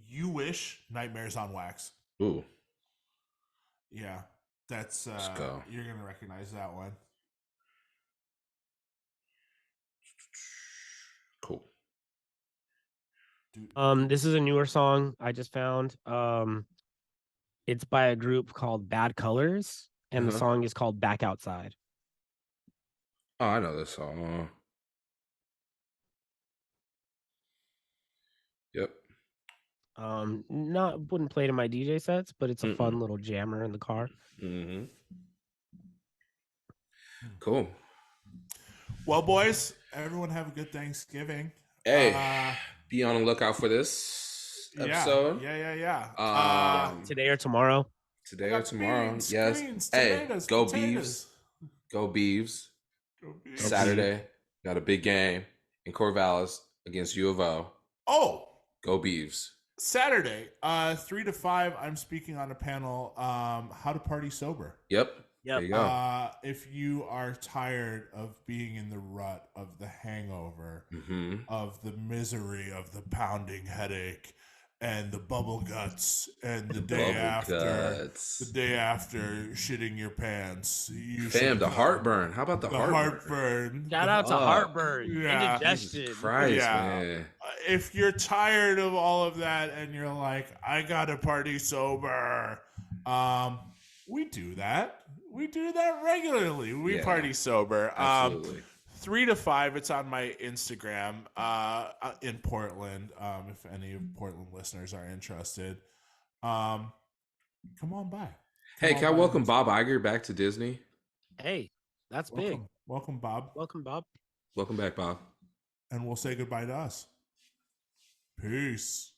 You Wish, Nightmares on Wax. Ooh. Yeah, that's Let's go. you're gonna recognize that one. Cool. This is a newer song I just found. It's by a group called Bad Colors, and the song is called Back Outside. Oh, I know this song. Yep. Wouldn't play it in my DJ sets, but it's a fun little jammer in the car. Mm-hmm. Cool. Well, boys, everyone have a good Thanksgiving. Hey, be on the lookout for this episode. Yeah. Today or tomorrow. Today or tomorrow. Beans, yes. greens, Hey, tomatoes, go potatoes. Beavs. Go Beavs. Go Beavs. Saturday, got a big game in Corvallis against U of O. Oh, go Beavs. Saturday, 3 to 5. I'm speaking on a panel. How to party sober. Yep. There you go. If you are tired of being in the rut of the hangover, of the misery of the pounding headache, and the bubble guts, and the day after shitting your pants, the heartburn. How about the heartburn? Shout out to heartburn, yeah, indigestion. Jesus Christ, man. If you're tired of all of that and you're like, I gotta party sober, we do that. We do that regularly. We party sober. Absolutely. 3 to 5. It's on my Instagram in Portland. If any of Portland listeners are interested, come on by. Hey, can I welcome Bob Iger back to Disney? Hey, that's big. Welcome, Bob. Welcome, Bob. Welcome back, Bob. And we'll say goodbye to us. Peace.